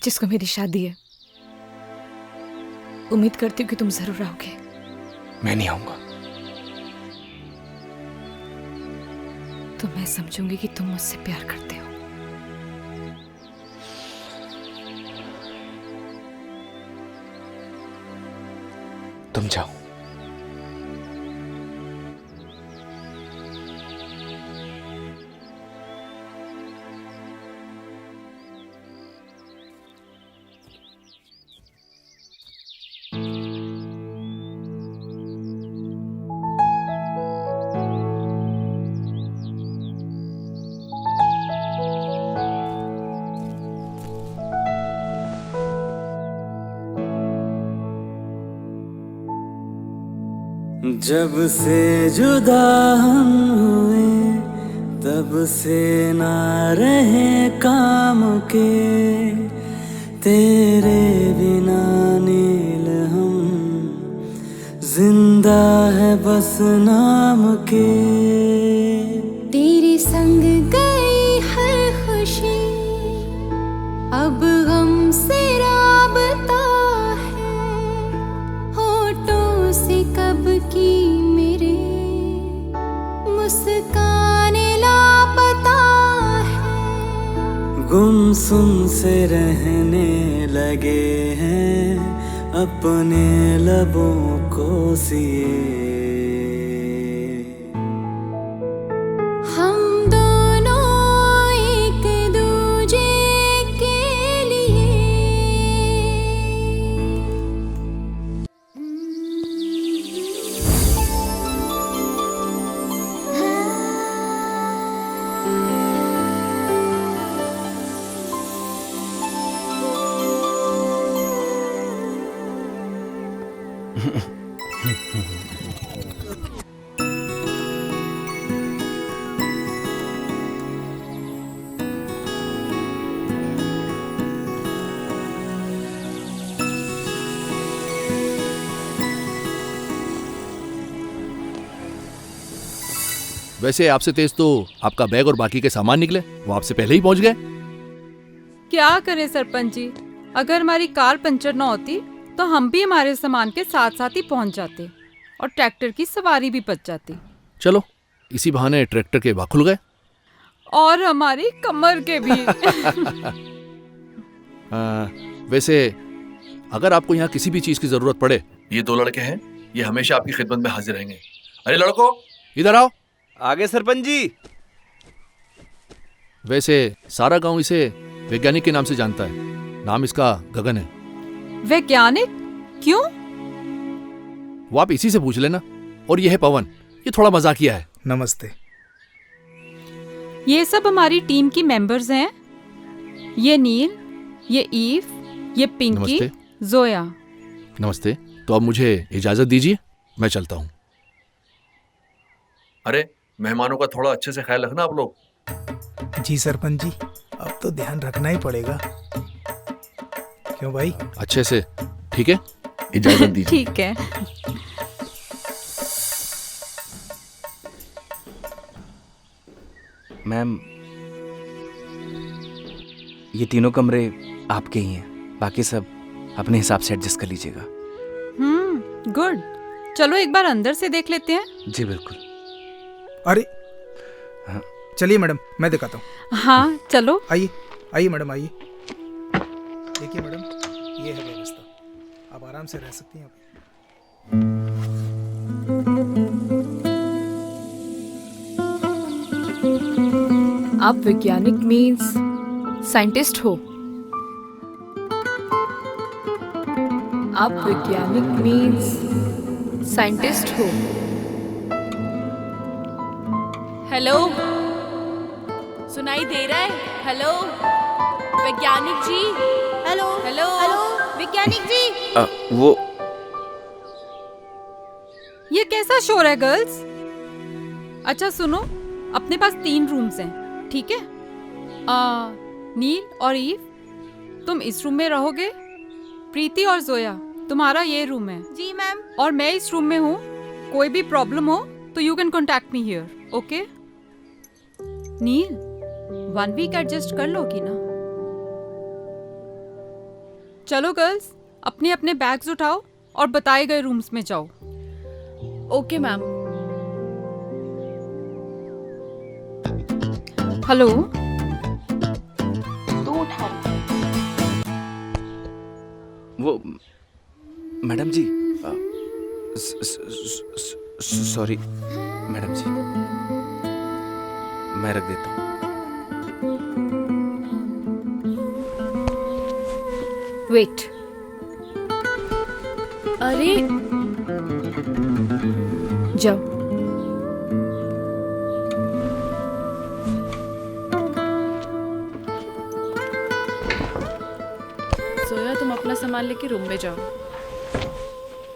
25 को मेरी शादी है। उम्मीद करती हूँ कि तुम जरूर आओगे। मैं नहीं आऊंगा। तो मैं समझूंगी कि तुम मुझसे प्यार करते हो। तुम जाओ। जब से जुदा हम हुए तब से ना रहे काम के, तेरे बिना नील हम जिंदा है बस नाम के। तेरे संग गई हर खुशी अब गम से राबता है, होठों से कब की मेरे मुस्कान लापता है। गुमसुम से रहने लगे हैं अपने लबों को सिए। हम दोनों एक दूजे के लिए वैसे आपसे तेज तो आपका बैग और बाकी के सामान निकले, वो आपसे पहले ही पहुंच गए। क्या करें सरपंच जी, अगर हमारी कार पंचर न होती तो हम भी हमारे सामान के साथ साथ ही पहुंच जाते और ट्रैक्टर की सवारी भी बच जाती। चलो इसी बहाने ट्रैक्टर के बाग खुल गए और हमारी कमर के भी। वैसे अगर आपको यहाँ किसी भी चीज की जरूरत पड़े, ये दो लड़के हैं, ये हमेशा आपकी खिदमत में हाजिर रहेंगे। अरे लड़को इधर आओ। आगे सरपंच जी। वैसे सारा गांव इसे वैज्ञानिक के नाम से जानता है, नाम इसका गगन है। वैज्ञानिक? क्यों? वो आप इसी से पूछ लेना। और ये है पवन, ये थोड़ा मजाकिया है। नमस्ते। ये सब हमारी टीम की मेंबर्स हैं। ये नील, ये ईव, ये पिंकी, नमस्ते। जोया। नमस्ते। तो अब मुझे इजाजत दीजिए, मैं चलता हूँ। अरे मेहमानों का थोड़ा अच्छे से ख्याल रखना आप लोग। जी सरपंच जी, अब तो ध्यान रखना ही पड़ेगा। क्यों भाई? अच्छे से, ठीक है? इजाजत दीजिए। ठीक है। मैम, ये तीनों कमरे आपके ही हैं, बाकी सब अपने हिसाब से एडजस्ट कर लीजिएगा। गुड। चलो एक बार अंदर से देख लेते हैं। जी बिल्कुल। अरे हाँ। चलिए मैडम, मैं दिखाता हूँ। हाँ चलो। आइए आइए मैडम, आइए। देखिए मैडम, ये है व्यवस्था, आप आराम से रह सकती हैं। आप वैज्ञानिक मीन्स साइंटिस्ट हो? आप वैज्ञानिक मीन्स साइंटिस्ट हो? हेलो, सुनाई दे रहा है? हेलो वैज्ञानिक जी। हेलो हेलो हेलो वैज्ञानिक जी। वो ये कैसा शोर है गर्ल्स? अच्छा सुनो, अपने पास 3 रूम्स हैं, ठीक है? नील और ईव तुम इस रूम में रहोगे, प्रीति और जोया तुम्हारा ये रूम है। जी मैम। और मैं इस रूम में हूँ, कोई भी प्रॉब्लम हो तो you can contact me here, okay? Neel 1 week adjust कर लोगी ना? चलो गर्ल्स, अपने अपने बैग्स उठाओ और बताए गए रूम्स में जाओ। Okay ma'am. हेलो, वो मैडम जी, सॉरी मैडम जी, मैं रख देता हूँ। वेट, अरे जाओ। सोया, तुम अपना सामान लेके रूम में जाओ।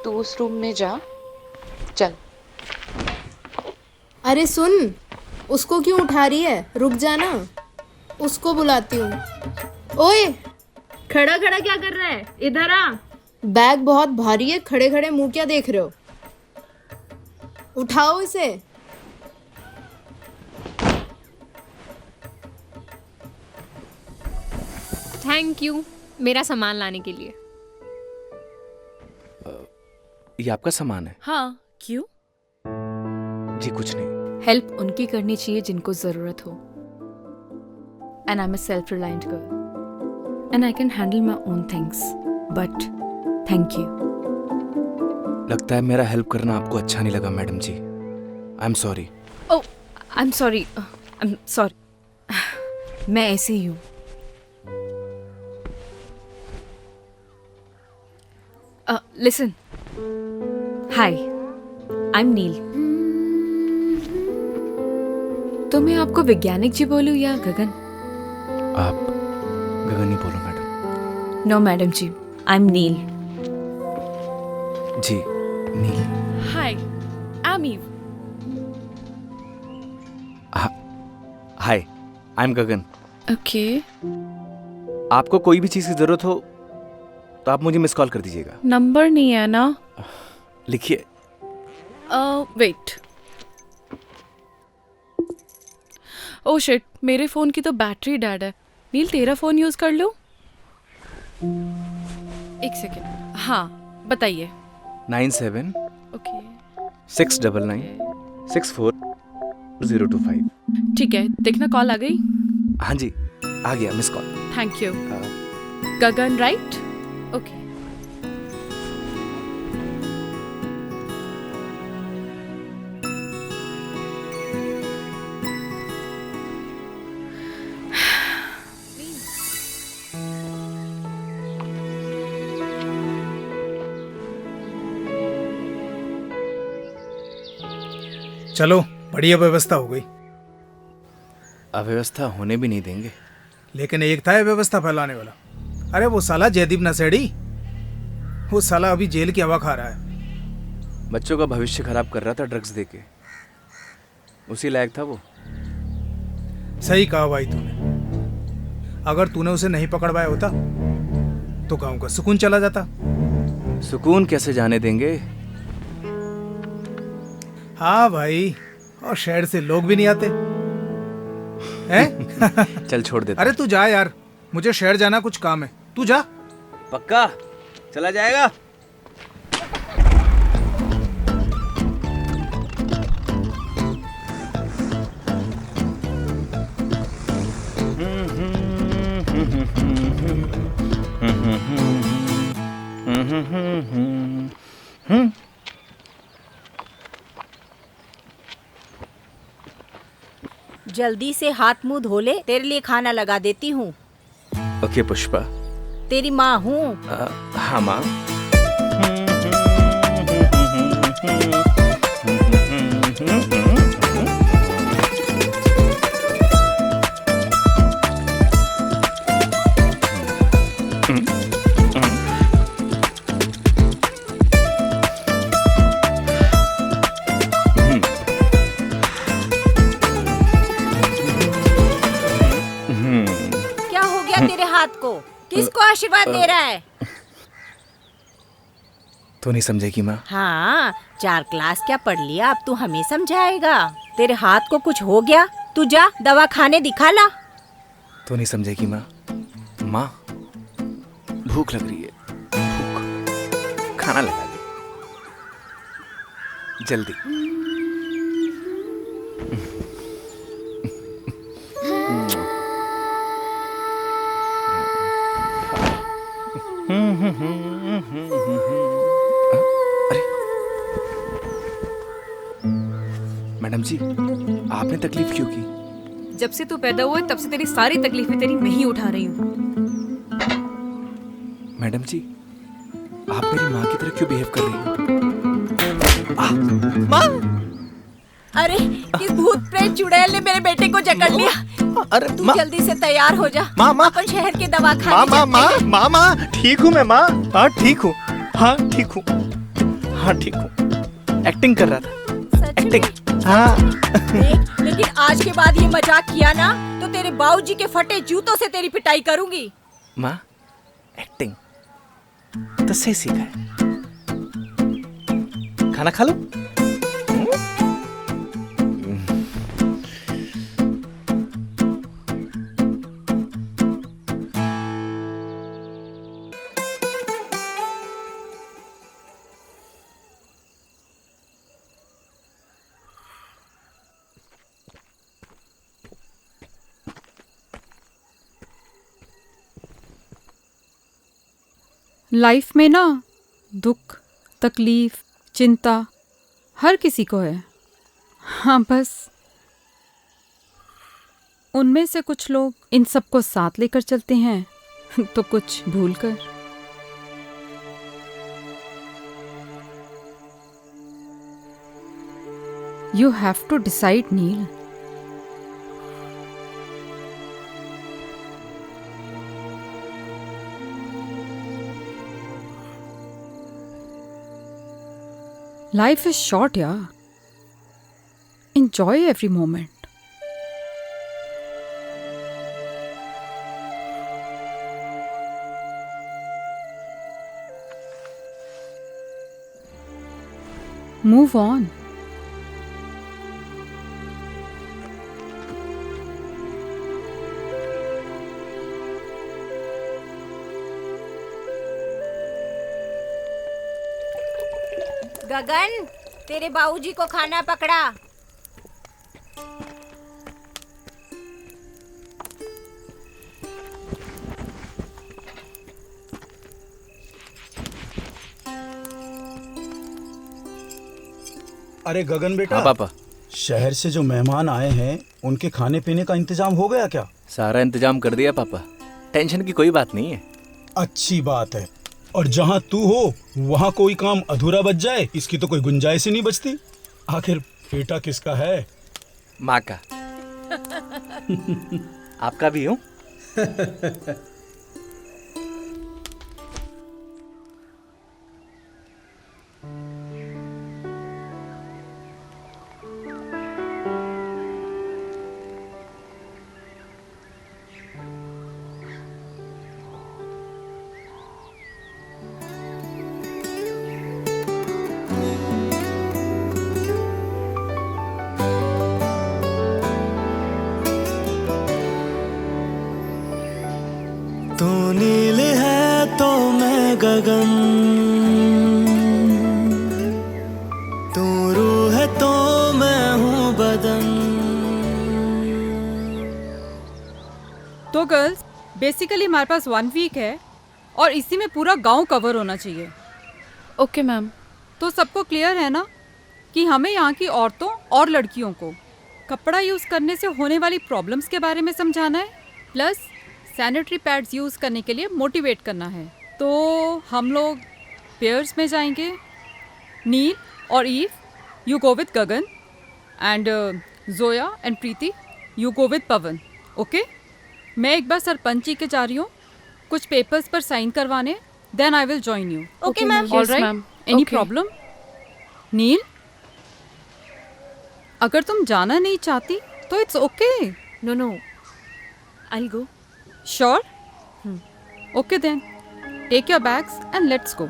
तू उस रूम में जा, चल। अरे सुन, उसको क्यों उठा रही है? रुक जाना, उसको बुलाती हूँ। ओए, खड़ा खड़ा क्या कर रहा है? इधर आ। बैग बहुत भारी है, खड़े खड़े मुंह क्या देख रहे हो? उठाओ इसे। थैंक यू मेरा सामान लाने के लिए। ये आपका सामान है? हाँ, क्यों? जी कुछ नहीं। हेल्प उनकी करनी चाहिए जिनको जरूरत हो। And I am a self reliant girl and I can handle my own things, but thank you. लगता है मेरा हेल्प करना आपको अच्छा नहीं लगा madam ji. I am sorry. Oh, I am sorry, I am sorry. मैं ऐसे ही हूँ। Listen, hi, I am Neel. तो मैं आपको वैज्ञानिक जी बोलूं या गगन? आप गगन ही बोलो madam. No madam ji, I am Neel. जी Neel. Hi, I am Eve. Hi, I am Gagan. Okay. आपको कोई भी चीज़ की ज़रूरत हो तो आप मुझे मिस कॉल कर दीजिएगा। नंबर नहीं है ना? लिखिए। वेट। ओह शिट, मेरे फोन की तो बैटरी डेड है। नील, तेरा फोन यूज कर लूं? एक सेकेंड। हाँ, बताइए। 97 ओके। 699 64 ठीक है, देखना कॉल आ गई। हाँ जी, आ गया miss call. Thank you. Gagan right? Okay. चलो, बढ़िया व्यवस्था हो गई। अव्यवस्था होने भी नहीं देंगे। लेकिन एक था ये व्यवस्था फैलाने वाला। अरे वो साला जयदीप नशेड़ी, वो साला अभी जेल की हवा खा रहा है। बच्चों का भविष्य खराब कर रहा था ड्रग्स देके। उसी लायक था वो। सही कहा भाई तूने। अगर तूने उसे नहीं पकड़वाया होता तो गांव का सुकून चला जाता। सुकून कैसे जाने देंगे? हाँ भाई, और शहर से लोग भी नहीं आते हैं? चल छोड़ देता। अरे तू जा यार, मुझे शहर जाना, कुछ काम है। तू जा। पक्का चला जाएगा? जल्दी से हाथ मुंह धो ले, तेरे लिए खाना लगा देती हूँ। ओके पुष्पा। तेरी माँ हूँ। हाँ माँ। क्या हो गया तेरे हाथ को? किसको आशीर्वाद दे रहा है? तो नहीं समझेगी माँ? हाँ, 4 क्लास क्या पढ़ लिया, अब तू हमें समझाएगा? तेरे हाथ को कुछ हो गया, तू जा दवा खाने दिखा ला। तो नहीं समझेगी माँ? माँ भूख लग रही है, भूख। खाना लगा दे जल्दी। अरे मैडम जी, आपने तकलीफ क्यों की? जब से तू पैदा हुआ है तब से तेरी सारी तकलीफें तेरी मैं ही उठा रही हूँ। मैडम जी, आप मेरी माँ की तरह क्यों बिहेव कर रही हो? माँ! अरे किस भूत प्रेत चुड़ैल ने मेरे बेटे को जकड़ लिया। अरे तू जल्दी से तैयार हो जा। माँ अपन शहर के दवाखाने माँ ठीक हूँ मैं माँ। हाँ ठीक हूँ, हाँ ठीक हूँ, हाँ ठीक हूँ। एक्टिंग कर रहा था, एक्टिंग। हाँ लेकिन आज के बाद ये मजाक किया ना तो तेरे बाबूजी के फटे जूतों से तेरी पिटाई करूंगी। माँ, एक्टिंग तो सही सीखा है। खाना खा लो। लाइफ में ना दुख, तकलीफ, चिंता हर किसी को है। हाँ, बस उनमें से कुछ लोग इन सबको साथ लेकर चलते हैं तो कुछ भूल कर। You have to decide, Neel. Life is short, yeah. Enjoy every moment. Move on. Gagan, तेरे बाबूजी को खाना पकड़ा। अरे गगन बेटा। हाँ पापा। शहर से जो मेहमान आए हैं उनके खाने पीने का इंतजाम हो गया क्या? सारा इंतजाम कर दिया पापा, टेंशन की कोई बात नहीं है। अच्छी बात है। और जहाँ तू हो वहाँ कोई काम अधूरा बच जाए इसकी तो कोई गुंजाइश ही नहीं बचती। आखिर बेटा किसका है? माँ का। आपका भी हूँ। तू नील है तो मैं गगन, तू रूह है तो मैं हूँ बदन। तो गर्ल्स, बेसिकली हमारे पास 1 वीक है और इसी में पूरा गांव कवर होना चाहिए। Okay ma'am. तो सबको क्लियर है ना कि हमें यहाँ की औरतों और लड़कियों को कपड़ा यूज़ करने से होने वाली प्रॉब्लम्स के बारे में समझाना है, प्लस सैनिटरी पैड्स यूज़ करने के लिए मोटिवेट करना है। तो हम लोग पेयर्स में जाएंगे। नील और Eve, you go with Gagan, and Zoya and Preeti, you go with Pawan. Okay, मैं एक बार सरपंच जी के जा रही हूँ कुछ पेपर्स पर साइन करवाने, then I will join you. Okay ma'am. All right, any problem? Neel, अगर तुम जाना नहीं चाहती तो it's okay. No no, I will go. Sure? Okay then. Take your bags and let's go.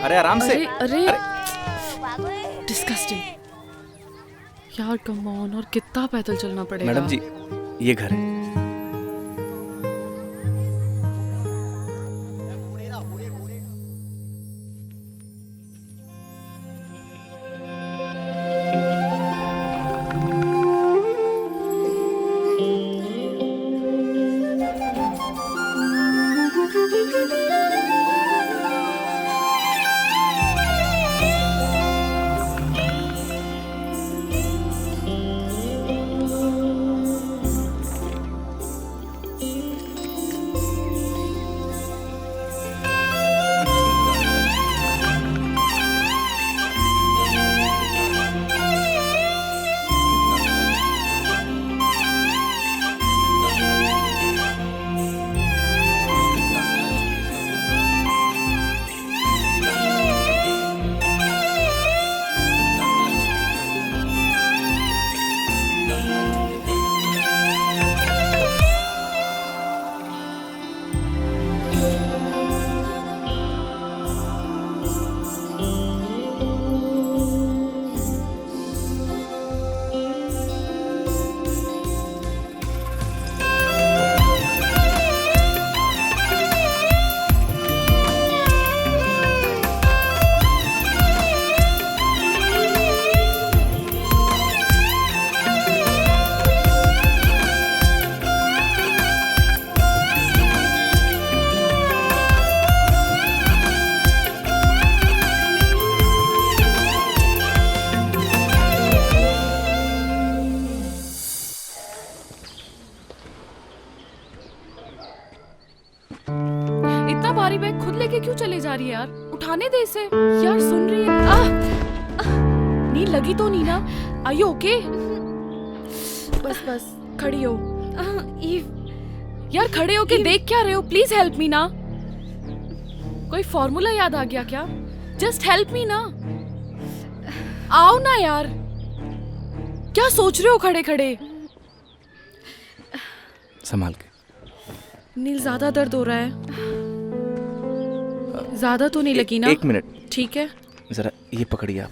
अरे आराम से। अरे डिस्गस्टिंग यार, कम ऑन, और कितना पैदल चलना पड़ेगा। मैडम जी ये घर है। भारी बैग खुद लेके क्यों चले जा रही है यार? उठाने दे इसे यार। सुन रही है? नींद लगी तो नहीं ना? Are you okay? बस बस खड़ी हो यार, खड़े होके देख क्या रहे हो? प्लीज हेल्प मी ना। कोई फॉर्मूला याद आ गया क्या? जस्ट हेल्प मी ना। आओ ना यार, क्या सोच रहे हो खड़े खड़े? संभाल के। नील ज्यादा दर्द हो रहा है? ज्यादा तो नहीं लगी ना? 1 मिनट। ठीक है, जरा ये पकड़िए आप।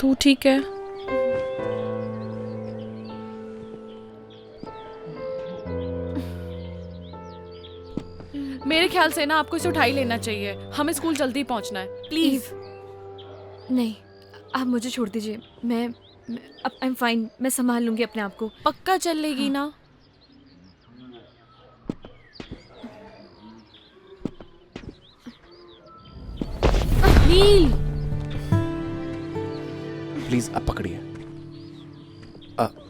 तू ठीक है? मेरे ख्याल से ना आपको इसे उठा ही लेना चाहिए। हमें स्कूल जल्दी पहुंचना है। प्लीज। नहीं, आप मुझे छोड़ दीजिए। मैं आई एम फाइन। मैं संभाल लूंगी अपने आप को। पक्का चल लेगी ना? नील प्लीज आप पकड़िए,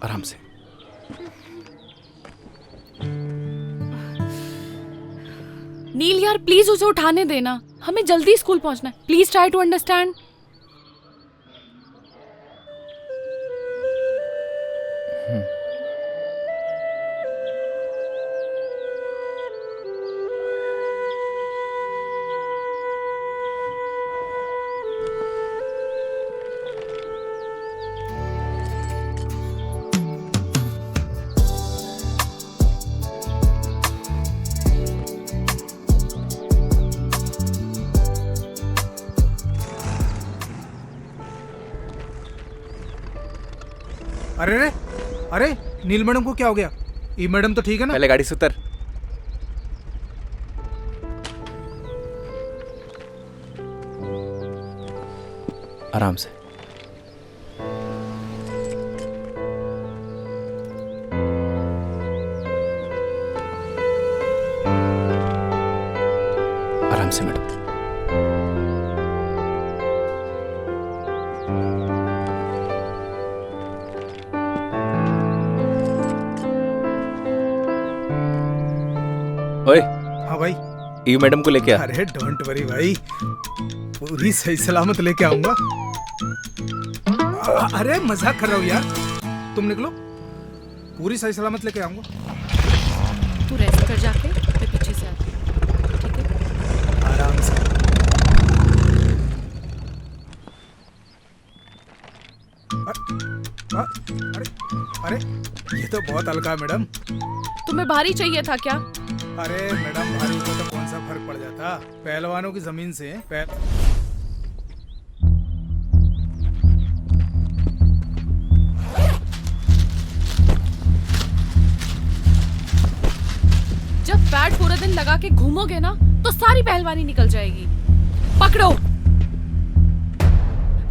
आराम से। नील यार प्लीज उसे उठाने देना, हमें जल्दी स्कूल पहुंचना है। Please try to understand. अरे रे, अरे नील मैडम को क्या हो गया? ये मैडम तो ठीक है ना? पहले गाड़ी से उतर। आराम से। आराम से मैडम। ओए। हाँ भाई। ई मैडम को लेके आ। अरे डोंट वरी भाई, पूरी सही सलामत लेके आऊंगा। अरे मजाक कर रहा हूँ यार, तुम निकलो, पूरी सही सलामत लेके आऊंगा। तू रेस्ट कर जाके, मैं पीछे से आती हूँ, ठीक है? आराम से। अरे ये तो बहुत हल्का है मैडम। तुम्हें भारी चाहिए था क्या? अरे मैडम भारी को तो कौन सा फर्क पड़ जाता, पहलवानों की जमीन से जब पैड पूरा दिन लगा के घूमोगे ना तो सारी पहलवानी निकल जाएगी। पकड़ो,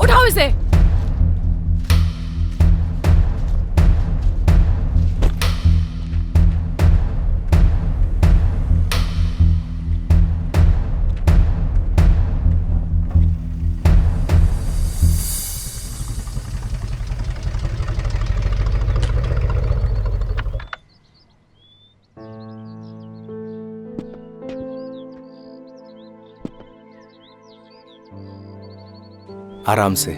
उठाओ इसे। आराम से।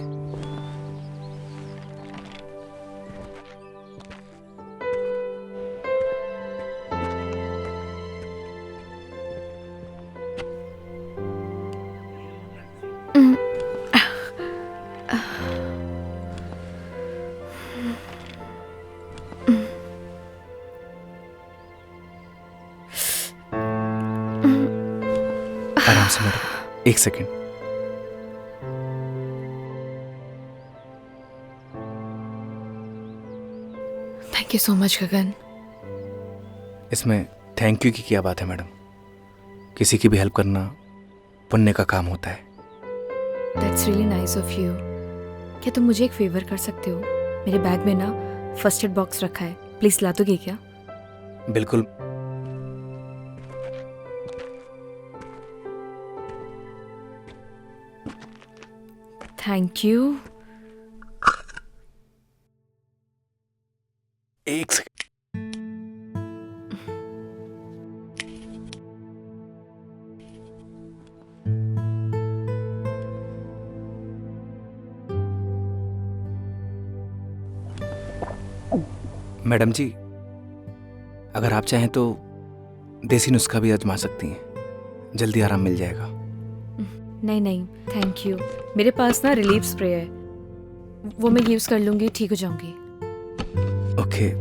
आराम से मैडम, एक second. Thank you so much Gagan. इसमें थैंक यू की क्या बात है मैडम? किसी की भी हेल्प करना पुण्य का काम होता है। That's really nice of you. क्या तुम मुझे एक फेवर कर सकते हो? मेरे बैग में ना फर्स्ट एड बॉक्स रखा है, प्लीज ला दोगे क्या? बिल्कुल। Thank you. एक सेकंड। मैडम जी, अगर आप चाहें तो देसी नुस्खा भी आजमा सकती हैं, जल्दी आराम मिल जाएगा। नहीं नहीं थैंक यू, मेरे पास ना रिलीफ स्प्रे है, वो मैं यूज कर लूंगी, ठीक हो जाऊंगी। Okay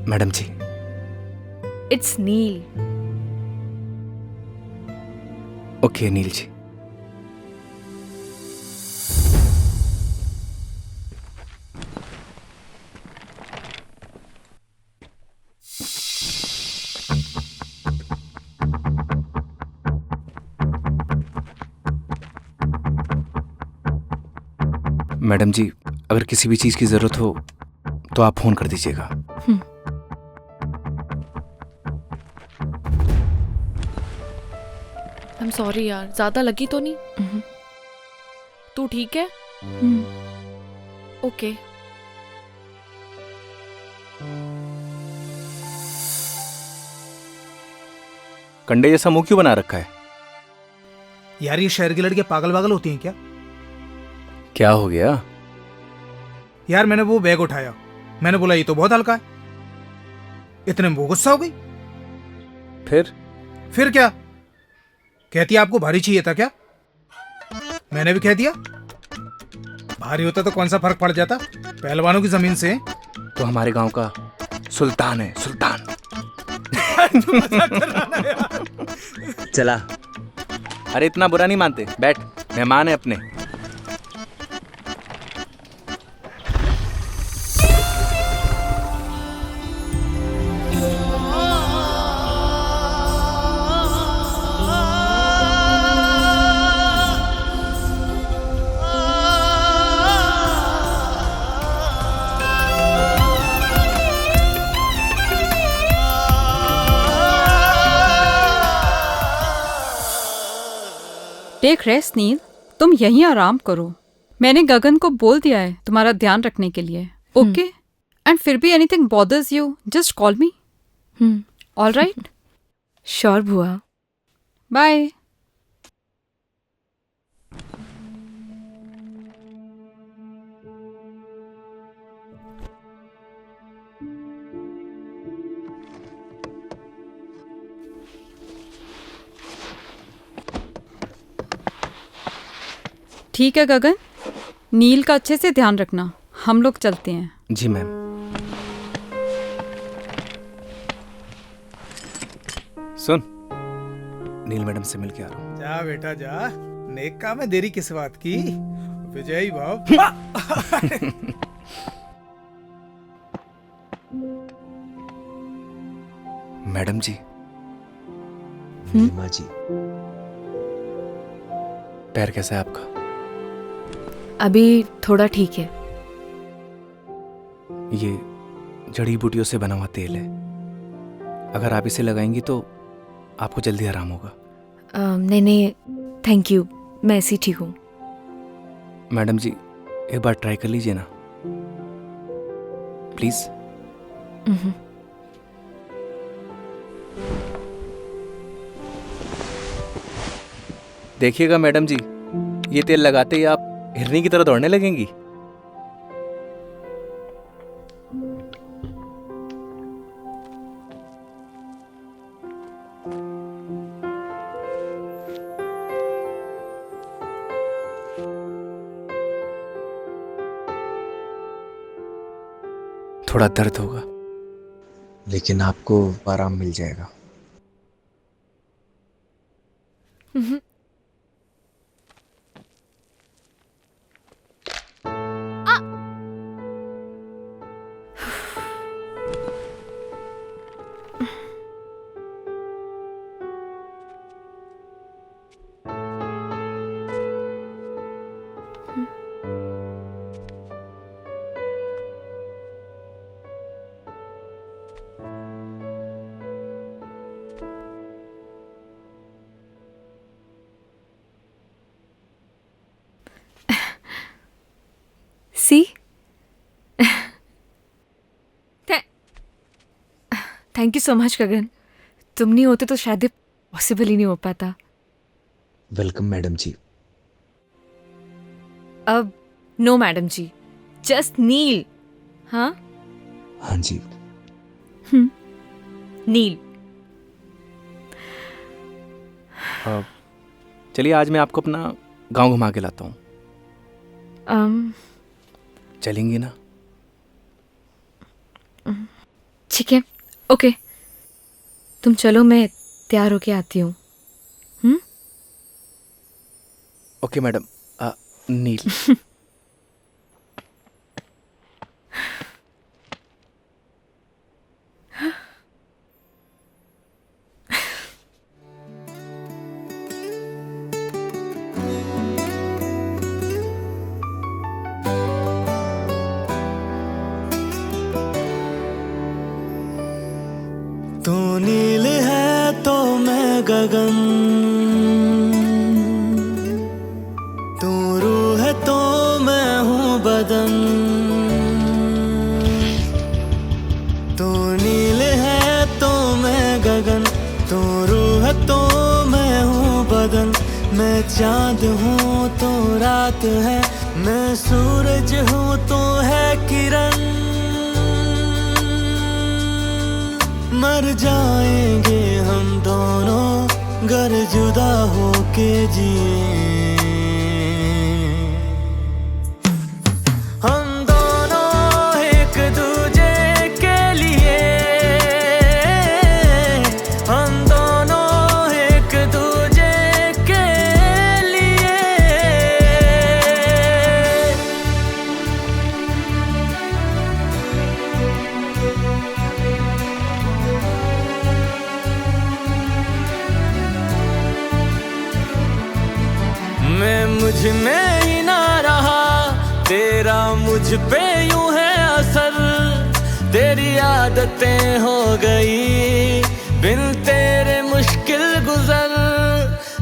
madam ji. It's Neel. Okay Neel ji. Madam ji, अगर किसी भी चीज की जरूरत हो तो आप फोन कर दीजिएगा। I'm sorry यार, ज्यादा लगी तो नहीं? तू ठीक है? ओके। कंडे जैसा मुंह क्यों बना रखा है? यार ये शहर की लड़कियां पागल पागल होती हैं क्या? क्या हो गया? यार मैंने वो बैग उठाया, मैंने बोला ये तो बहुत हल्का है, इतने में वो गुस्सा हो गई। फिर क्या कहती है, आपको भारी चाहिए था क्या? मैंने भी कह दिया भारी होता तो कौन सा फर्क पड़ जाता, पहलवानों की जमीन से। तो हमारे गांव का सुल्तान है, सुल्तान। चला। अरे इतना बुरा नहीं मानते, बैठ, मेहमान है अपने। टेक रेस्ट नील, तुम यहीं आराम करो। मैंने गगन को बोल दिया है तुम्हारा ध्यान रखने के लिए, ओके? एंड फिर भी anything bothers you, just call me. All right? Sure बुआ। बाय। ठीक है गगन, नील का अच्छे से ध्यान रखना, हम लोग चलते हैं। जी मैम। सुन, नील मैडम से मिल के आ रहा हूँ। जा बेटा जा, नेक काम है, देरी किस बात की। विजय बाब। मैडम जी। नीलिमा जी। पैर कैसा है आपका? अभी थोड़ा ठीक है। ये जड़ी बूटियों से बना हुआ तेल है, अगर आप इसे लगाएंगी तो आपको जल्दी आराम होगा। नहीं नहीं, थैंक यू, मैं ऐसी ठीक हूँ। मैडम जी एक बार ट्राई कर लीजिए ना प्लीज। देखिएगा मैडम जी, ये तेल लगाते ही आप हिरनी की तरह दौड़ने लगेंगी। थोड़ा दर्द होगा, लेकिन आपको आराम मिल जाएगा। सी, थैंक यू सो मच गगन, तुम नहीं होते तो शायद पॉसिबल ही नहीं हो पाता। वेलकम मैडम जी। अब नो मैडम जी, जस्ट नील। हाँ हाँ जी। नील। चलिए आज मैं आपको अपना गांव घुमा के लाता हूँ। चलेंगी ना? ठीक है, ओके, तुम चलो, मैं तैयार होके आती हूँ। ओके मैडम। नील। तू नील है तो मैं गगन, तू रूह है तो मैं हूँ बदन। तू नील है तो मैं गगन, तू रूह है तो मैं हूँ बदन। मैं चांद हूँ तो रात है, मैं सूरज हूँ तो है किरण। मर जाएंगे हम दोनों गर जुदा होके जिए। हम दोनों एक दूजे के लिए, हम दोनों एक दूजे के लिए। मैं मुझ में ही ना रहा, तेरा मुझ पे यूं है असर। तेरी आदतें हो गई बिन तेरे मुश्किल गुजर।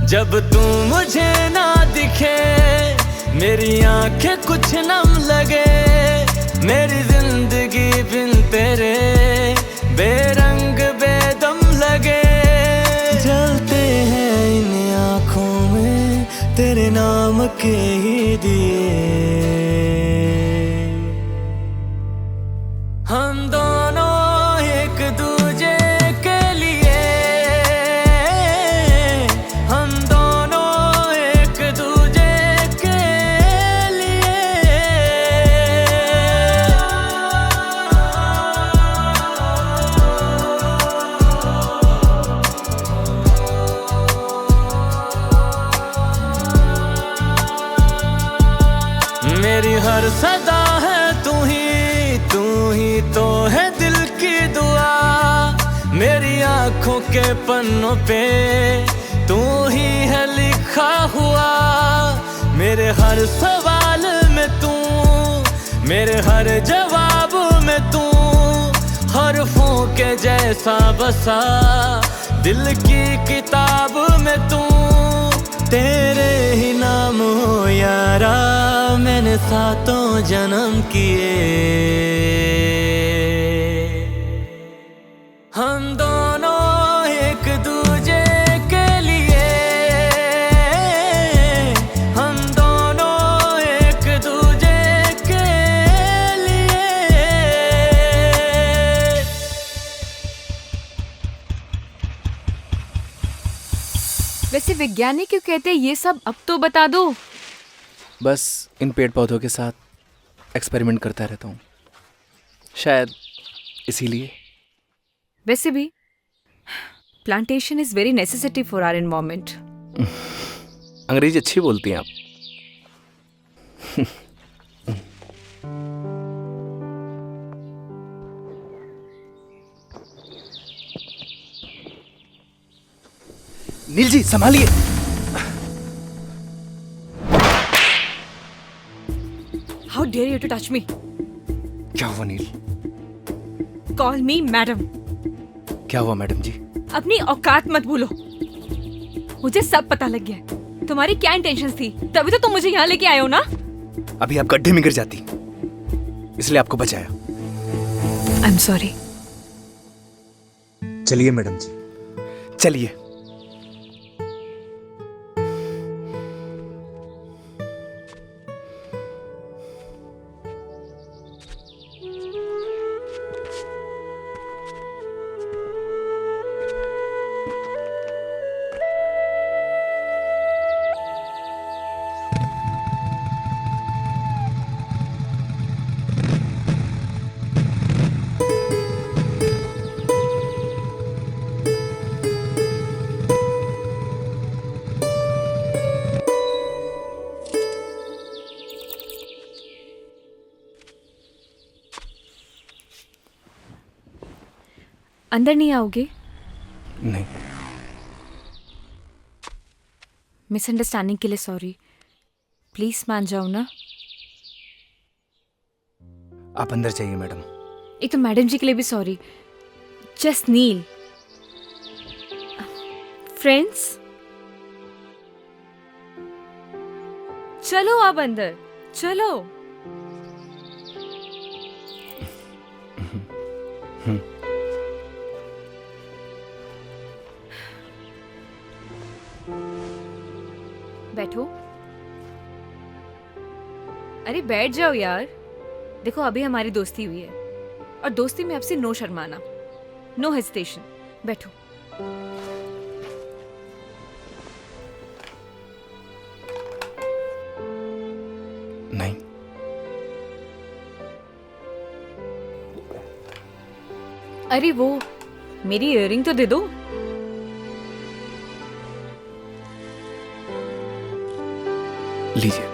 जब तू मुझे ना दिखे मेरी आंखें कुछ नम लगे। मेरी जिंदगी बिन तेरे बेरंग बेदम लगे। जलते हैं इन आँखों में तेरे नाम के ही दिए। हम दोनों एक दूजे के लिए, हम दोनों एक दूजे के लिए। हर सदा है तू ही तो है दिल की दुआ। मेरी आंखों के पन्नों पे तू ही है लिखा हुआ। मेरे हर सवाल में तू, मेरे हर जवाब में तू, हरफों के जैसा बसा दिल की किताब में तू। तेरे ही नाम हो यारा मैंने सातों जन्म किए। हम दोनों एक दूजे के लिए, हम दोनों एक दूजे के लिए। वैसे वैज्ञानिक क्यों कहते हैं ये सब, अब तो बता दो। बस इन पेड़ पौधों के साथ एक्सपेरिमेंट करता रहता हूँ, शायद इसीलिए। वैसे भी plantation is very necessity for our environment. अंग्रेजी अच्छी बोलती हैं आप। नील जी संभालिए। How dare you to touch me? क्या हुआ नील? Call me madam. क्या हुआ मैडम जी? अपनी औकात मत भूलो। मुझे सब पता लग गया है तुम्हारी क्या इंटेंशंस थी, तभी तो तुम मुझे यहाँ लेके आए हो ना। अभी आप गड्ढे में गिर जाती, इसलिए आपको बचाया। आई एम सॉरी। चलिए मैडम जी, चलिए। अंदर नहीं आओगे? नहीं। मिसअंडरस्टैंडिंग के लिए सॉरी। प्लीज मान जाओ ना। आप अंदर जाइए मैडम। एक तो मैडम जी के लिए भी सॉरी। जस्ट नील। फ्रेंड्स चलो आप अंदर चलो। बैठो। अरे बैठ जाओ यार। देखो अभी हमारी दोस्ती हुई है और दोस्ती में आपसे नो शर्माना, नो हेजिटेशन। बैठो। नहीं। अरे वो मेरी इयररिंग तो दे दो। लीजिए।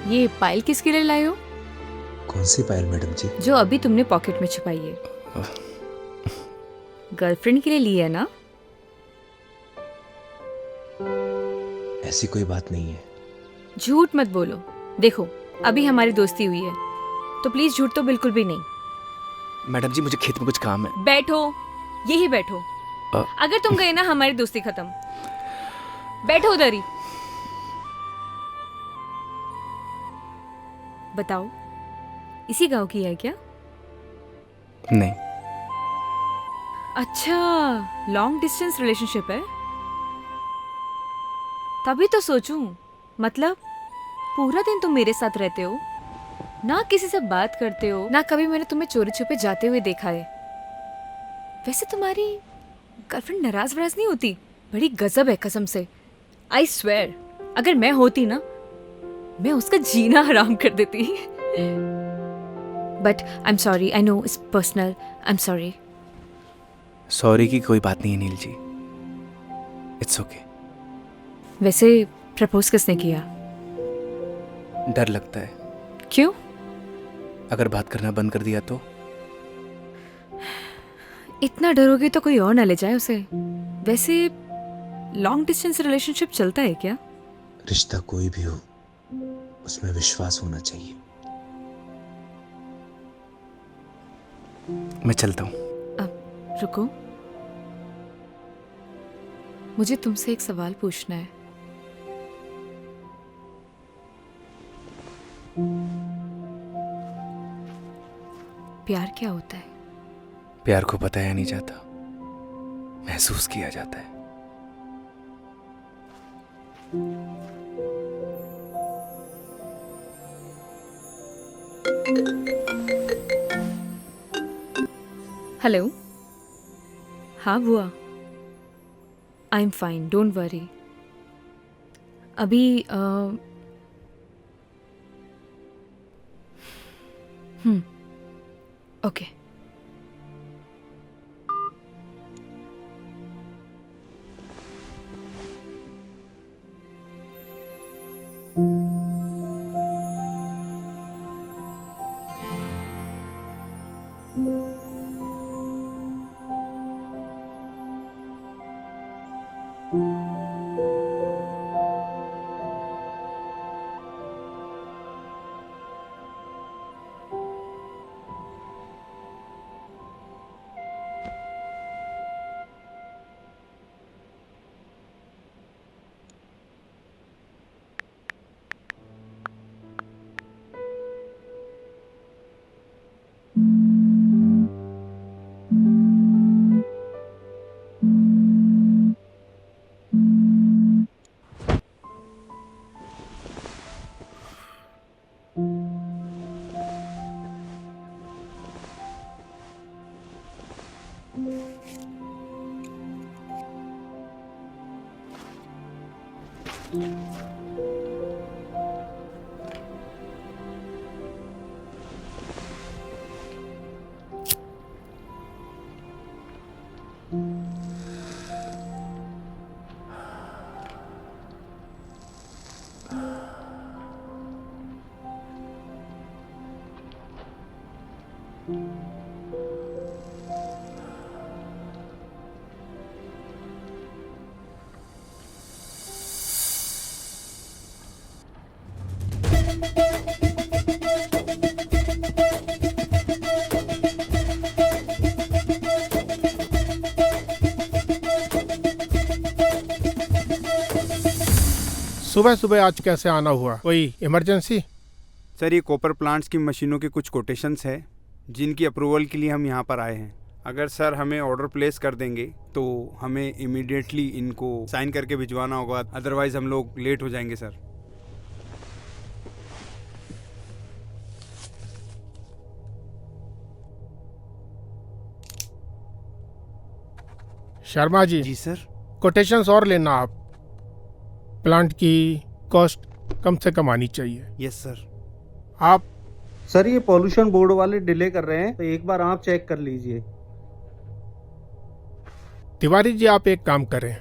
ये पायल किसके लिए लाए हो? कौन सी पायल मैडम जी? जो अभी तुमने पॉकेट में छुपाई है। गर्लफ्रेंड के लिए ली है ना? ऐसी कोई बात नहीं है। झूठ मत बोलो। देखो अभी हमारी दोस्ती हुई है तो प्लीज झूठ तो बिल्कुल भी नहीं। मैडम जी मुझे खेत में कुछ काम है। बैठो, यही बैठो। अगर तुम गए ना हमारी दोस्ती खत्म। बैठो उधर ही। बताओ इसी गांव की है क्या? नहीं। अच्छा, लॉन्ग डिस्टेंस रिलेशनशिप है। तभी तो सोचूं, मतलब पूरा दिन तुम मेरे साथ रहते हो, ना किसी से बात करते हो, ना कभी मैंने तुम्हें चोरी छुपे जाते हुए देखा है। वैसे तुम्हारी गर्लफ्रेंड नाराज वराज नहीं होती? बड़ी गजब है कसम से। आई स्वेयर अगर मैं होती ना, मैं उसका जीना हराम कर देती। But I am sorry, I know it's personal, I am sorry. Sorry की कोई बात नहीं है नील जी, इट्स ओके। वैसे प्रपोज किसने किया? डर लगता है। क्यों? अगर बात करना बंद कर दिया तो? इतना डरोगे तो कोई और ना ले जाए उसे। वैसे लॉन्ग डिस्टेंस रिलेशनशिप चलता है क्या? रिश्ता कोई भी हो, उसमें विश्वास होना चाहिए। मैं चलता हूँ। अब रुको, मुझे तुमसे एक सवाल पूछना है। प्यार क्या होता है? प्यार को बताया नहीं जाता, महसूस किया जाता है। हेलो। हाँ बुआ, I am fine, don't worry. अभी ओके। सुबह सुबह आज कैसे आना हुआ? कोई इमरजेंसी? सर, ये कॉपर प्लांट्स की मशीनों के कुछ कोटेशंस है जिनकी अप्रूवल के लिए हम यहाँ पर आए हैं। अगर सर हमें ऑर्डर प्लेस कर देंगे तो हमें इमीडिएटली इनको साइन करके भिजवाना होगा, अदरवाइज हम लोग लेट हो जाएंगे सर। शर्मा जी। जी सर। कोटेशंस और लेना आप। प्लांट की कॉस्ट कम से कम आनी चाहिए। Yes sir. आप सर, ये पॉल्यूशन बोर्ड वाले डिले कर रहे हैं, तो एक बार आप चेक कर लीजिए। तिवारी जी, आप एक काम करें,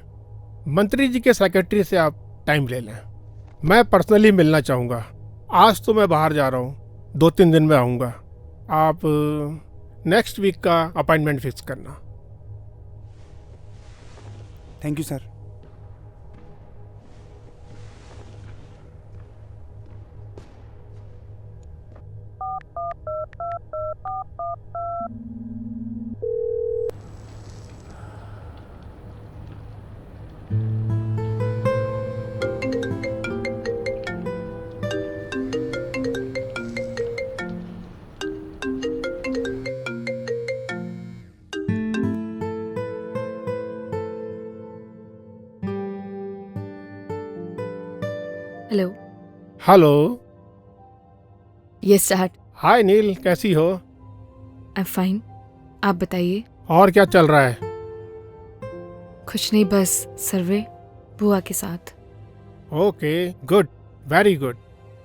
मंत्री जी के सेक्रेटरी से आप टाइम ले लें। मैं पर्सनली मिलना चाहूँगा। आज तो मैं बाहर जा रहा हूँ, 2-3 दिन में आऊँगा। आप नेक्स्ट वीक का अपॉइंटमेंट फिक्स करना। Thank you sir. Hello. Hello. Yes start. Hi Neel, कैसी हो? आई एम फाइन, आप बताइए। और क्या चल रहा है? कुछ नहीं, बस सर्वे बुआ के साथ। Okay, good, very good.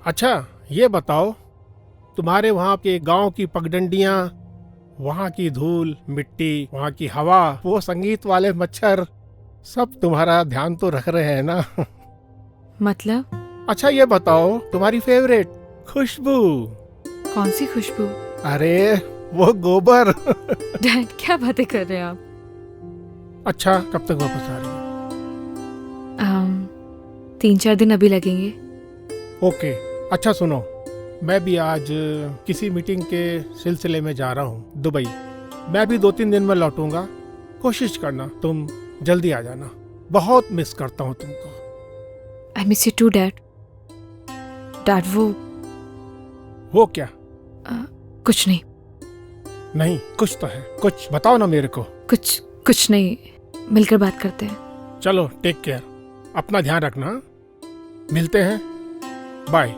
अच्छा ये बताओ, तुम्हारे वहाँ के गांव की पगडंडियाँ, वहाँ की धूल मिट्टी, वहाँ की हवा, वो संगीत वाले मच्छर, सब तुम्हारा ध्यान तो रख रहे हैं ना? मतलब? अच्छा ये बताओ, तुम्हारी फेवरेट खुशबू? कौन सी खुशबू? अरे वो गोबर। डैड क्या बातें कर रहे हैं आप? अच्छा कब तक वापस आ रही है? 3-4 दिन अभी लगेंगे। ओके। अच्छा सुनो, मैं भी आज किसी मीटिंग के सिलसिले में जा रहा हूँ दुबई। मैं भी 2-3 दिन में लौटूंगा। कोशिश करना तुम जल्दी आ जाना, बहुत मिस करता हूँ तुमको। I miss you too dad. Dad वो क्या? कुछ नहीं। नहीं कुछ तो है, कुछ बताओ ना मेरे को। कुछ नहीं, मिलकर बात करते हैं। चलो टेक केयर, अपना ध्यान रखना, मिलते हैं, बाय।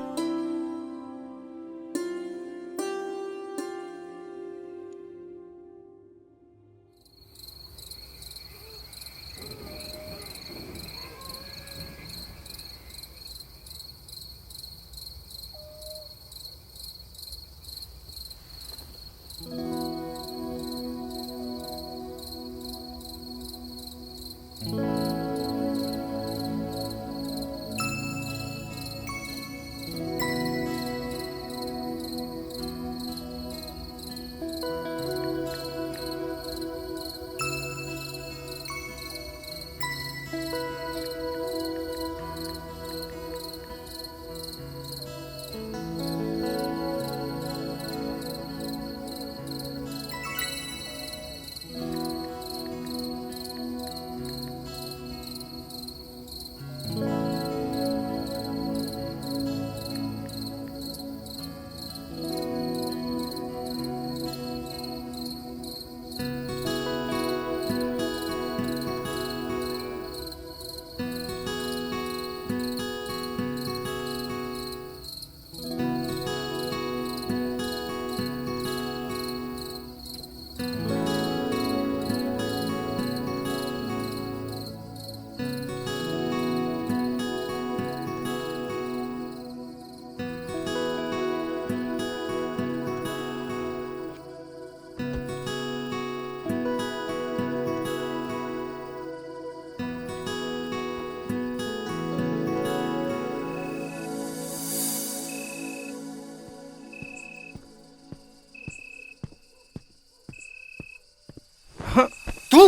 तू?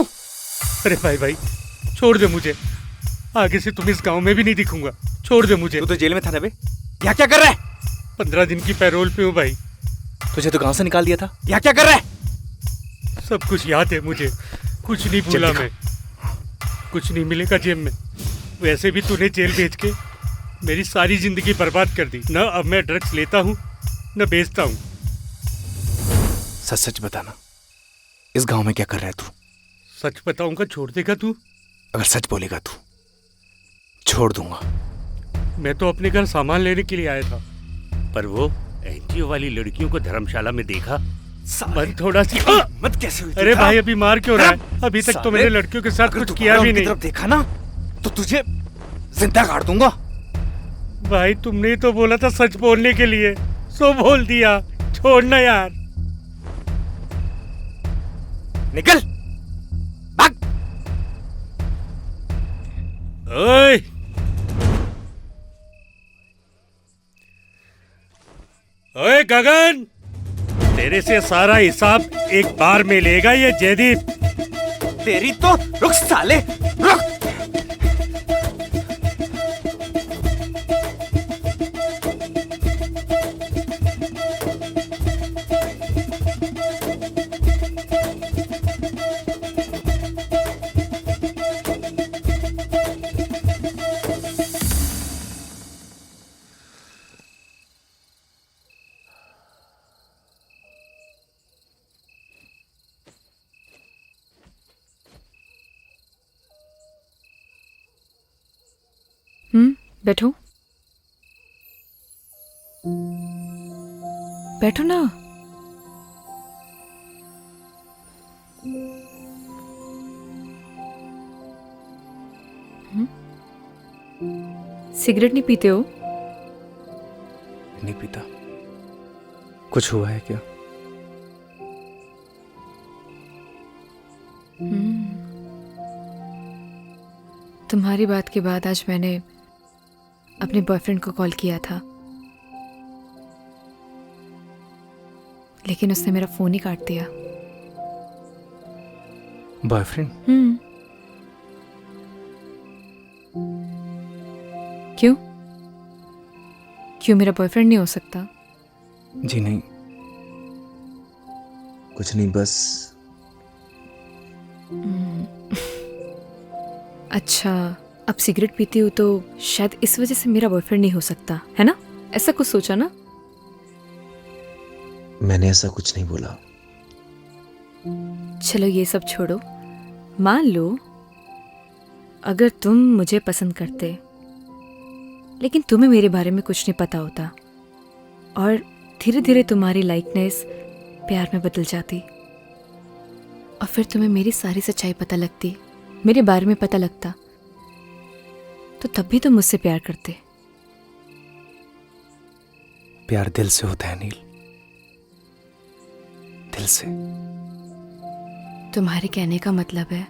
अरे भाई छोड़ दे मुझे, आगे से तुम इस गांव में भी नहीं दिखूंगा। छोड़ दे मुझे। तू तो जेल में था ना बे, यहाँ क्या कर रहा है? 15 दिन की पैरोल पे हूँ भाई। तुझे तो गांव से निकाल दिया था, यहाँ क्या कर रहा है? सब कुछ याद है मुझे, कुछ नहीं भूला मैं। कुछ नहीं मिलेगा जेब में। वैसे भी तूने जेल भेज के मेरी सारी जिंदगी बर्बाद कर दी। न अब मैं ड्रग्स लेता हूँ न बेचता हूँ। सच सच बताना, इस गांव में क्या कर रहा है तू? सच बताऊंगा, छोड़ देगा तू? अगर सच बोलेगा तू, छोड़ दूंगा। मैं तो अपने घर सामान लेने के लिए आया था, पर वो एनजीओ वाली लड़कियों को धर्मशाला में देखा। मन थोड़ा सी मत कैसे हुई? अरे भाई अभी मार क्यों रहा है? अभी तक तो मैंने लड़कियों के साथ कुछ किया भी नहीं। तरफ देखा ना तो तुझे जिंदा काट दूंगा। भाई तुमने ही तो बोला था सच बोलने के लिए, सो बोल दिया। छोड़ना यार। निकल भाग। ओए ओए गगन, तेरे से सारा हिसाब एक बार में लेगा ये जयदीप। तेरी तो रुक साले, रुक। बैठो बैठो ना। सिगरेट नहीं पीते हो? नहीं पीता। कुछ हुआ है क्या? तुम्हारी बात के बाद आज मैंने अपने बॉयफ्रेंड को कॉल किया था, लेकिन उसने मेरा फोन ही काट दिया। बॉयफ्रेंड? क्यों? क्यों मेरा बॉयफ्रेंड नहीं हो सकता? जी नहीं, कुछ नहीं, बस अच्छा, अब सिगरेट पीती हूँ तो शायद इस वजह से मेरा बॉयफ्रेंड नहीं हो सकता, है ना? ऐसा कुछ सोचा ना? मैंने ऐसा कुछ नहीं बोला। चलो ये सब छोड़ो, मान लो अगर तुम मुझे पसंद करते लेकिन तुम्हें मेरे बारे में कुछ नहीं पता होता और धीरे धीरे तुम्हारी लाइकनेस प्यार में बदल जाती और फिर तुम्हें मेरी सारी सच्चाई पता लगती, मेरे बारे में पता लगता, तो तब भी तुम मुझसे प्यार करते। प्यार दिल से होता है नील, दिल से। तुम्हारे कहने का मतलब है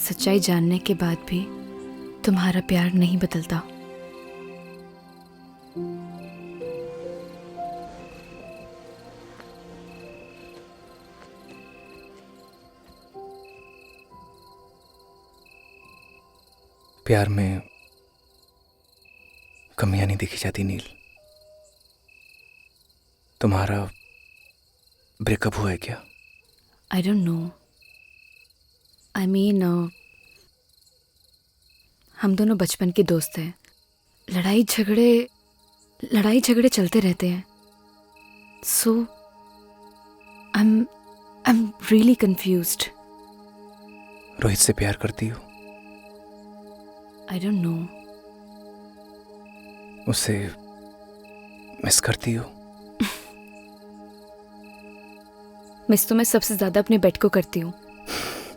सच्चाई जानने के बाद भी तुम्हारा प्यार नहीं बदलता। प्यार में कमियां नहीं देखी जाती नील। तुम्हारा ब्रेकअप हुआ है क्या? आई डोंट नो। आई मीन हम दोनों बचपन के दोस्त हैं। लड़ाई झगड़े चलते रहते हैं। So I am really confused. Rohit से प्यार करती हो? I don't know. उसे मिस करती हो? मिस तो मैं सबसे ज्यादा अपने बेड को करती हूँ।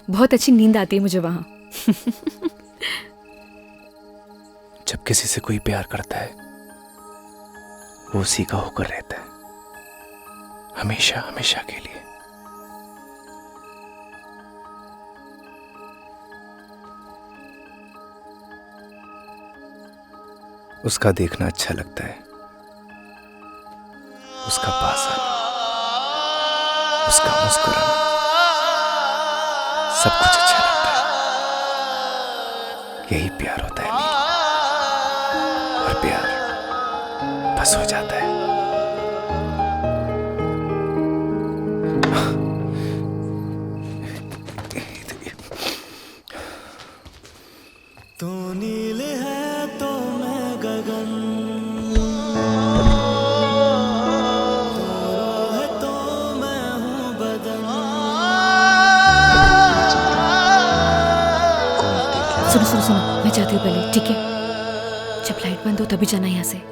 बहुत अच्छी नींद आती है मुझे वहां। जब किसी से कोई प्यार करता है वो उसी का होकर रहता है, हमेशा हमेशा के लिए। उसका देखना अच्छा लगता है, उसका पास आना, उसका मुस्कुराना, सब कुछ अच्छा लगता है। यही प्यार होता है नील। और प्यार बस हो जाता है। तू नील है तो मैं गगन, तू रूह है तो मैं हूँ बदन। सुनो सुनो सुनो, मैं जाती हूँ पहले, ठीक है? जब लाइट बंद हो तभी जाना यहाँ से।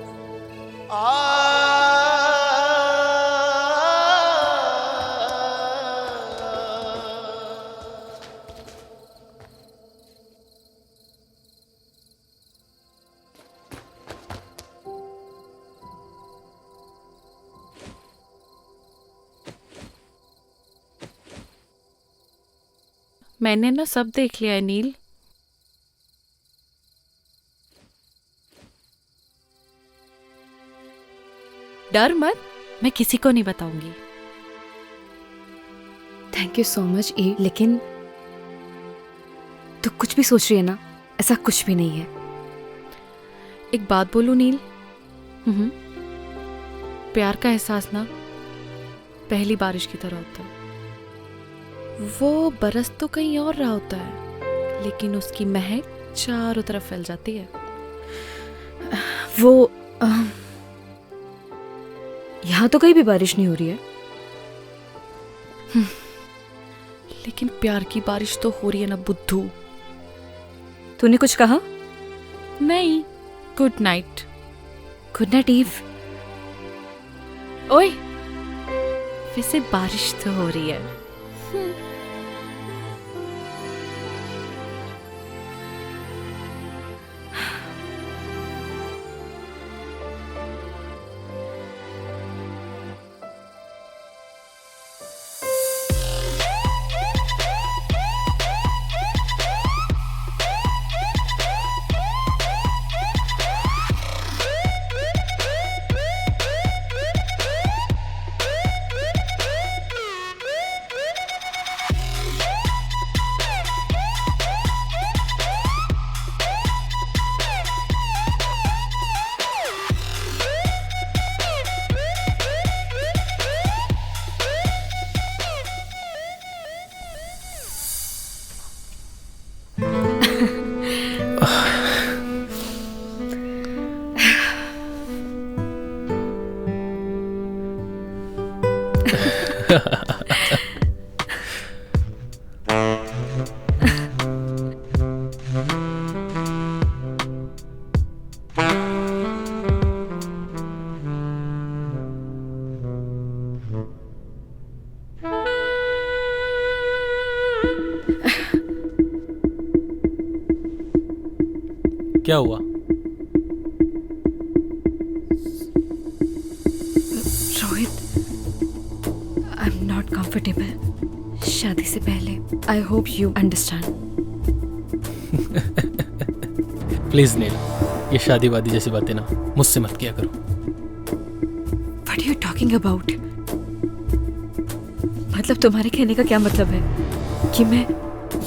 मैंने ना सब देख लिया है नील। डर मत, मैं किसी को नहीं बताऊंगी। थैंक यू सो मच ई, लेकिन तू कुछ भी सोच रही है ना, ऐसा कुछ भी नहीं है। एक बात बोलूं नील, प्यार का एहसास ना पहली बारिश की तरह होता है। वो बरस तो कहीं और रहा होता है, लेकिन उसकी महक चारों तरफ फैल जाती है। वो यहाँ तो कहीं भी बारिश नहीं हो रही है। लेकिन प्यार की बारिश तो हो रही है ना बुद्धू। तूने कुछ कहा? नहीं। Good night. Good night Eve. ओए, वैसे बारिश तो हो रही है। क्या हुआ? Rohit, I am not comfortable शादी से पहले. I hope you understand. Please Neel, ये शादी वादी जैसी बातें ना मुझसे मत किया करो. What are you talking about? मतलब तुम्हारे कहने का क्या मतलब है कि मैं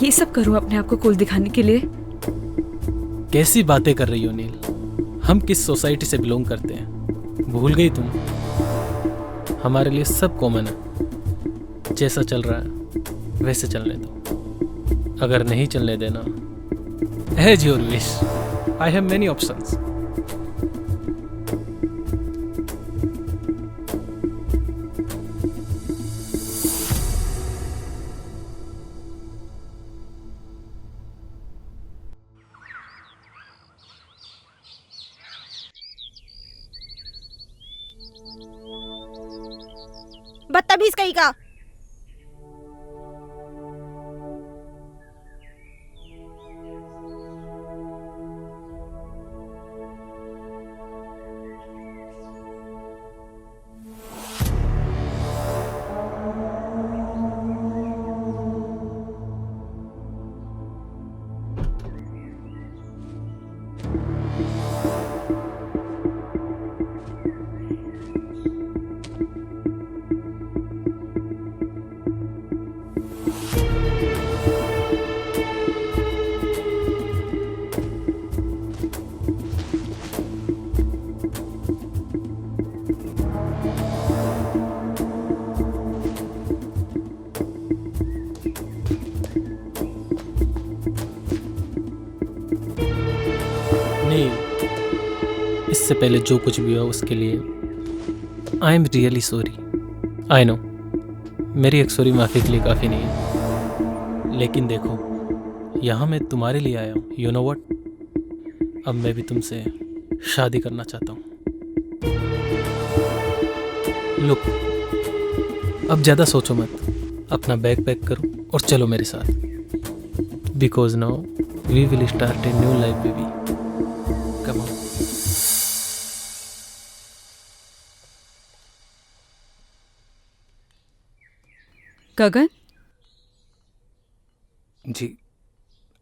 ये सब करूं अपने आप को कूल दिखाने के लिए? कैसी बातें कर रही हो नील? हम किस सोसाइटी से बिलोंग करते हैं भूल गई तुम? हमारे लिए सब कॉमन है. जैसा चल रहा है वैसे चलने दो. अगर नहीं चलने देना, as your wish. I have many options. बदतमीज कहीं का. इससे पहले जो कुछ भी हुआ उसके लिए आई am really sorry. I know मेरी एक सॉरी माफ़ी के लिए काफ़ी नहीं है, लेकिन देखो यहाँ मैं तुम्हारे लिए आया हूँ. यू नो व्हाट, अब मैं भी तुमसे शादी करना चाहता हूँ. लुक, अब ज़्यादा सोचो मत, अपना बैग पैक करो और चलो मेरे साथ. Because now we will start a new life baby. Come on. Gagan? जी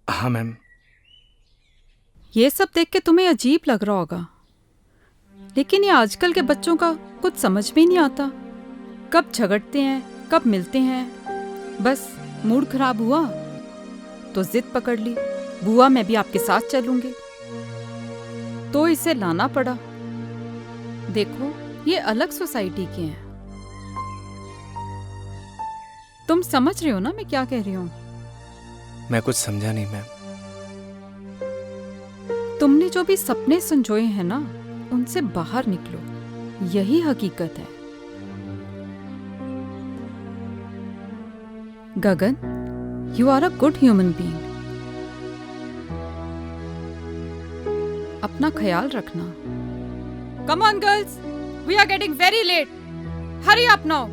हाँ मैम. ये सब देख के तुम्हें अजीब लग रहा होगा, लेकिन ये आजकल के बच्चों का कुछ समझ में ही नहीं आता. कब झगड़ते हैं, कब मिलते हैं. बस मूड खराब हुआ तो जिद पकड़ ली, बुआ मैं भी आपके साथ चलूंगी, तो इसे लाना पड़ा. देखो ये अलग सोसाइटी के हैं. तुम समझ रहे हो ना मैं क्या कह रही हूँ? मैं कुछ समझा नहीं मैम. तुमने जो भी सपने संजोए हैं ना, उनसे बाहर निकलो, यही हकीकत है. Gagan, you are a good human being. अपना ख्याल रखना. Come on girls, we are getting very late. Hurry up now.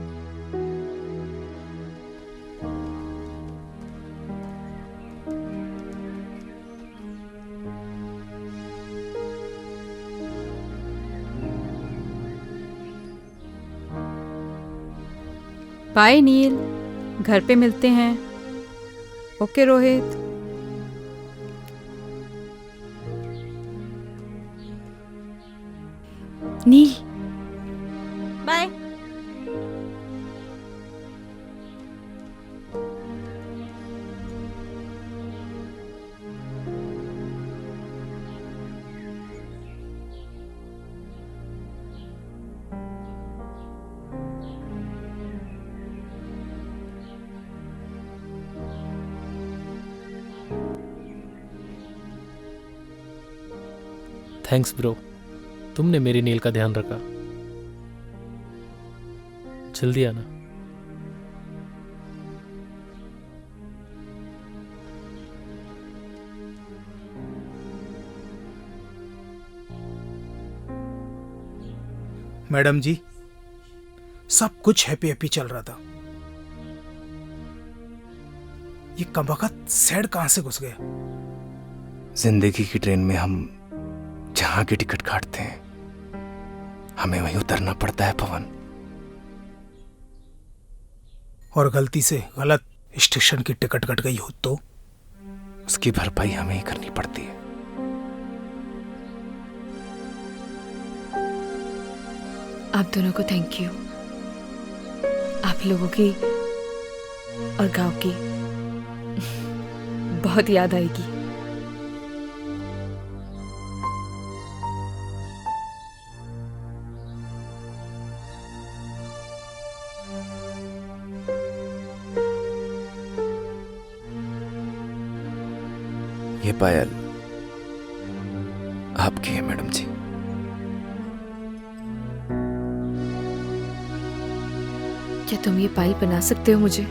Bye Neel, घर पे मिलते हैं. Okay Rohit. Neel bye. Thanks bro, तुमने मेरी नील का ध्यान रखा. जल्दी आना. मैडम जी, सब कुछ हैप्पी हैप्पी चल रहा था. ये कमबख्त सैड कहां से घुस गया? जिंदगी की ट्रेन में हम जहां की टिकट काटते हैं हमें वहीं उतरना पड़ता है पवन। और गलती से गलत स्टेशन की टिकट कट गई हो तो उसकी भरपाई हमें ही करनी पड़ती है। आप दोनों को थैंक यू। आप लोगों की और गांव की बहुत याद आएगी। ये पायल आपकी है मैडम जी। क्या तुम ये पायल बना सकते हो मुझे?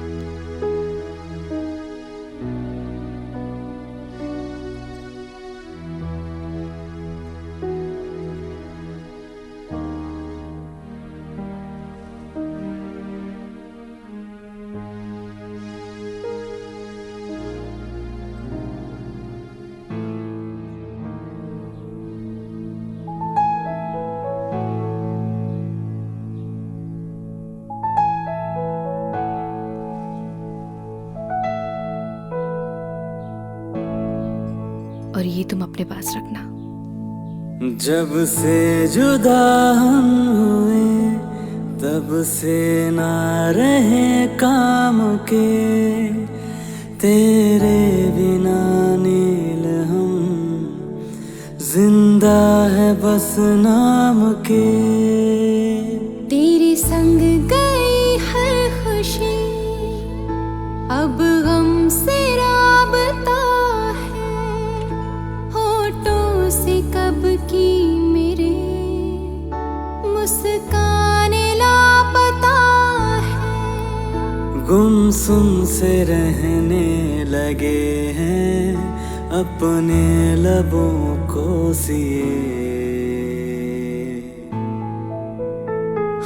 और ये तुम अपने पास रखना। जब से जुदा हम हुए तब से ना रहे काम के, तेरे बिना नील हम जिंदा है बस नाम के। तेरे संग गई हर खुशी अब गम से राबता है, होठों से कब की मेरे मुस्काने लापता है। गुमसुम से रहने लगे हैं अपने लबों को सिए।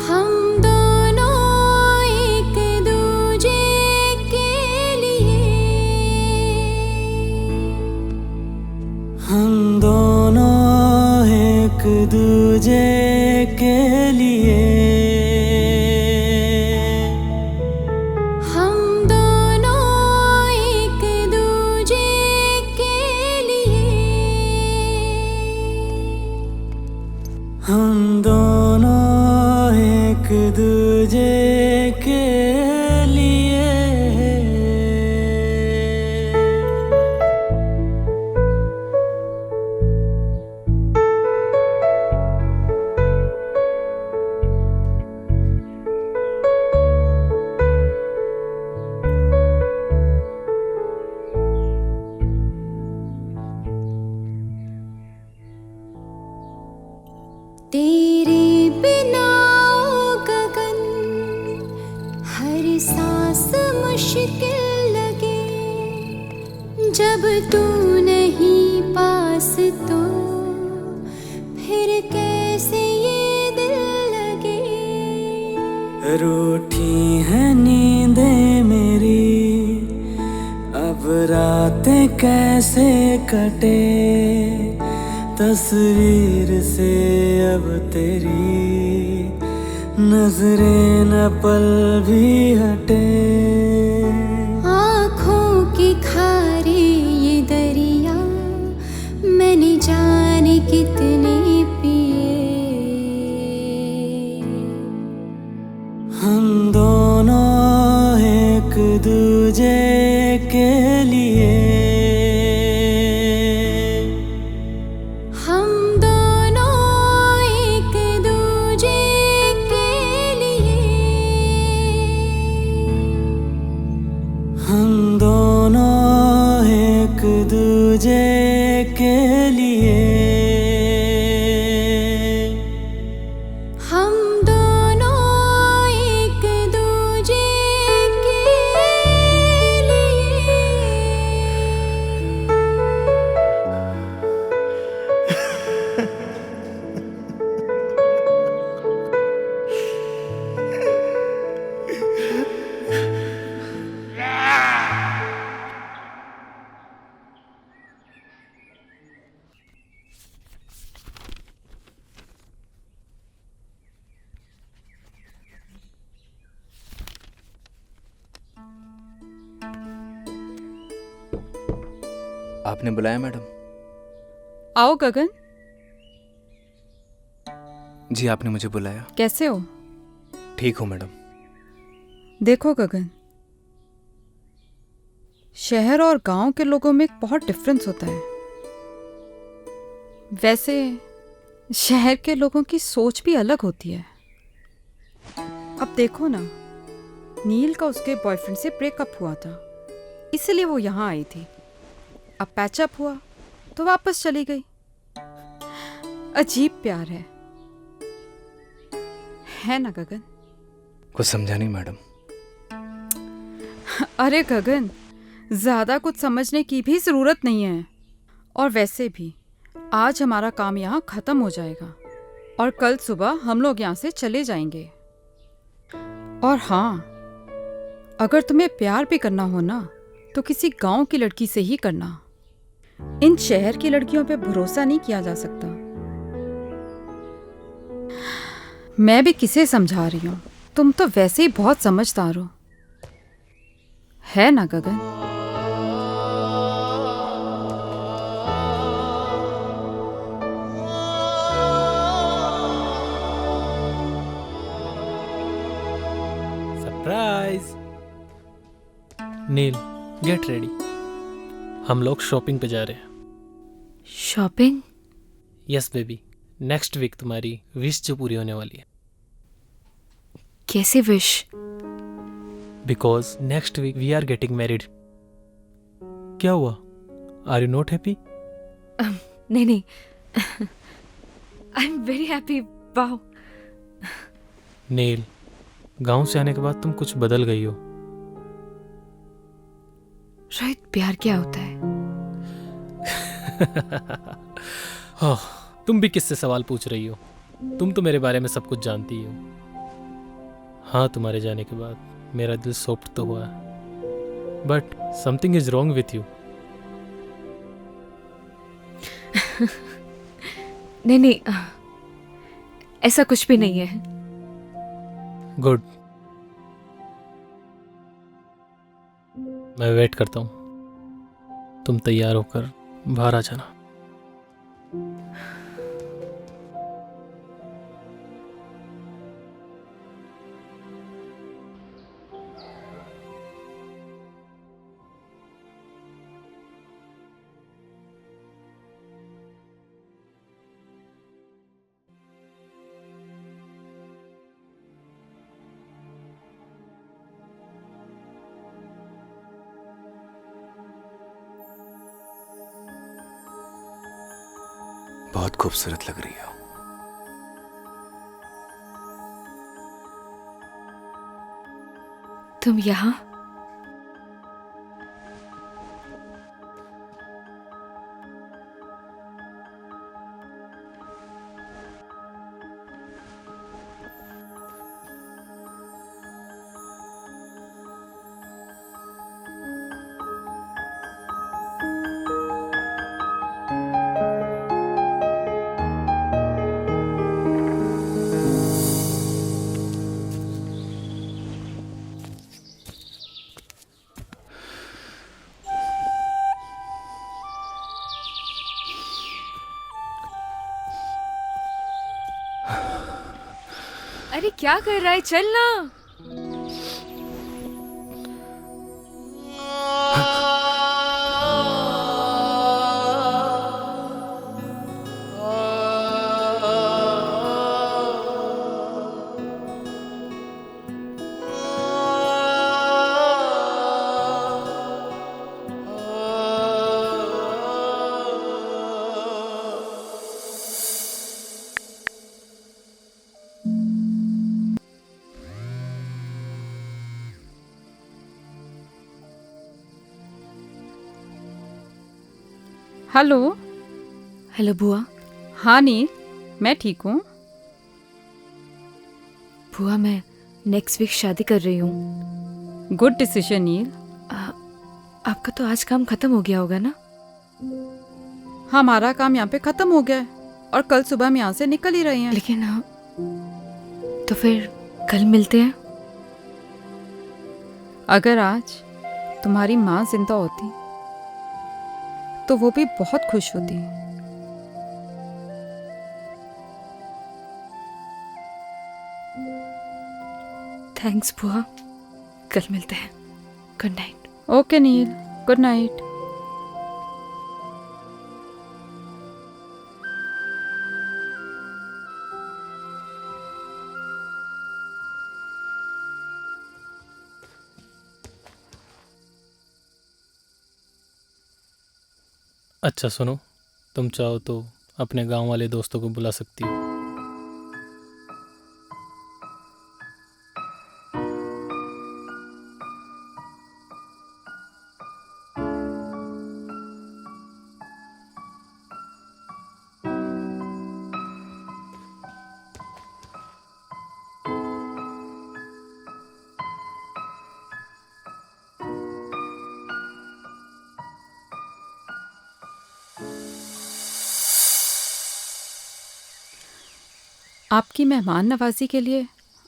हम दोनों एक दूजे के लिए, हम दोनों एक दूजे के लिए, हम दोनों एक दूजे के लिए, हम दोनों एक दूजे के लिए। तेरे बिना ओ गगन हर सांस मुश्किल लगे। जब तू नहीं पास तो फिर कैसे ये दिल लगे। रूठी है नींदें मेरी अब रातें कैसे कटे, तस्वीर से अब तेरी नजरें न पल भी हटे। आँखों के खारे ये दरिया मैंने जाने कितने पिए। हम दोनों एक दूजे के लिए, हम दोनों एक दूजे के लिए, हम दोनों एक दूजे के लिए, हम दोनों एक दूजे के लिए। आपने बुलाया मैडम? आओ गगन। जी आपने मुझे बुलाया। कैसे हो? ठीक हूँ मैडम। देखो गगन, शहर और गांव के लोगों में एक बहुत डिफरेंस होता है। वैसे शहर के लोगों की सोच भी अलग होती है। अब देखो ना, नील का उसके बॉयफ्रेंड से ब्रेकअप हुआ था, इसलिए वो यहाँ आई थी। अब पैचअप हुआ तो वापस चली गई। अजीब प्यार है ना गगन? कुछ समझा नहीं मैडम। अरे गगन, ज्यादा कुछ समझने की भी जरूरत नहीं है। और वैसे भी आज हमारा काम यहाँ खत्म हो जाएगा और कल सुबह हम लोग यहाँ से चले जाएंगे। और हाँ, अगर तुम्हें प्यार भी करना हो ना तो किसी गांव की लड़की से ही करना। इन शहर की लड़कियों पे भरोसा नहीं किया जा सकता। मैं भी किसे समझा रही हूँ, तुम तो वैसे ही बहुत समझदार हो, है ना Gagan? Surprise. Neel, get ready, हम लोग शॉपिंग पे जा रहे हैं। Shopping? Yes baby, next week तुम्हारी विश जो पूरी होने वाली है। कैसे wish? Because next week we are getting married. क्या हुआ? Are you not happy? नहीं नहीं, I am very happy. Wow. Neel, गांव से आने के बाद तुम कुछ बदल गई हो। शायद प्यार क्या होता है? हाँ, तुम भी किससे सवाल पूछ रही हो? तुम तो मेरे बारे में सब कुछ जानती हो। हाँ, तुम्हारे जाने के बाद मेरा दिल सॉफ्ट तो हुआ है, but something is wrong with you. नहीं नहीं, ऐसा कुछ भी नहीं है। गुड, मैं वेट करता हूँ। तुम तैयार होकर बाहर आ जाना। बहुत खूबसूरत लग रही हो। तुम यहाँ? अरे क्या कर रहा है? चल ना। हेलो। हेलो बुआ। हाँ नील, मैं ठीक हूँ। बुआ, मैं नेक्स्ट वीक शादी कर रही हूँ। गुड डिसीजन नील। आपका तो आज काम खत्म हो गया होगा ना? हमारा काम यहाँ पे खत्म हो गया है और कल सुबह हम यहाँ से निकल ही रहे हैं। लेकिन तो फिर कल मिलते हैं। अगर आज तुम्हारी माँ जिंदा होती तो वो भी बहुत खुश होती। थैंक्स बुआ, कल मिलते हैं। Good night. ओके नील, गुड नाइट। अच्छा सुनो, तुम चाहो तो अपने गांव वाले दोस्तों को बुला सकती हो। आपकी मेहमान नवाजी के लिए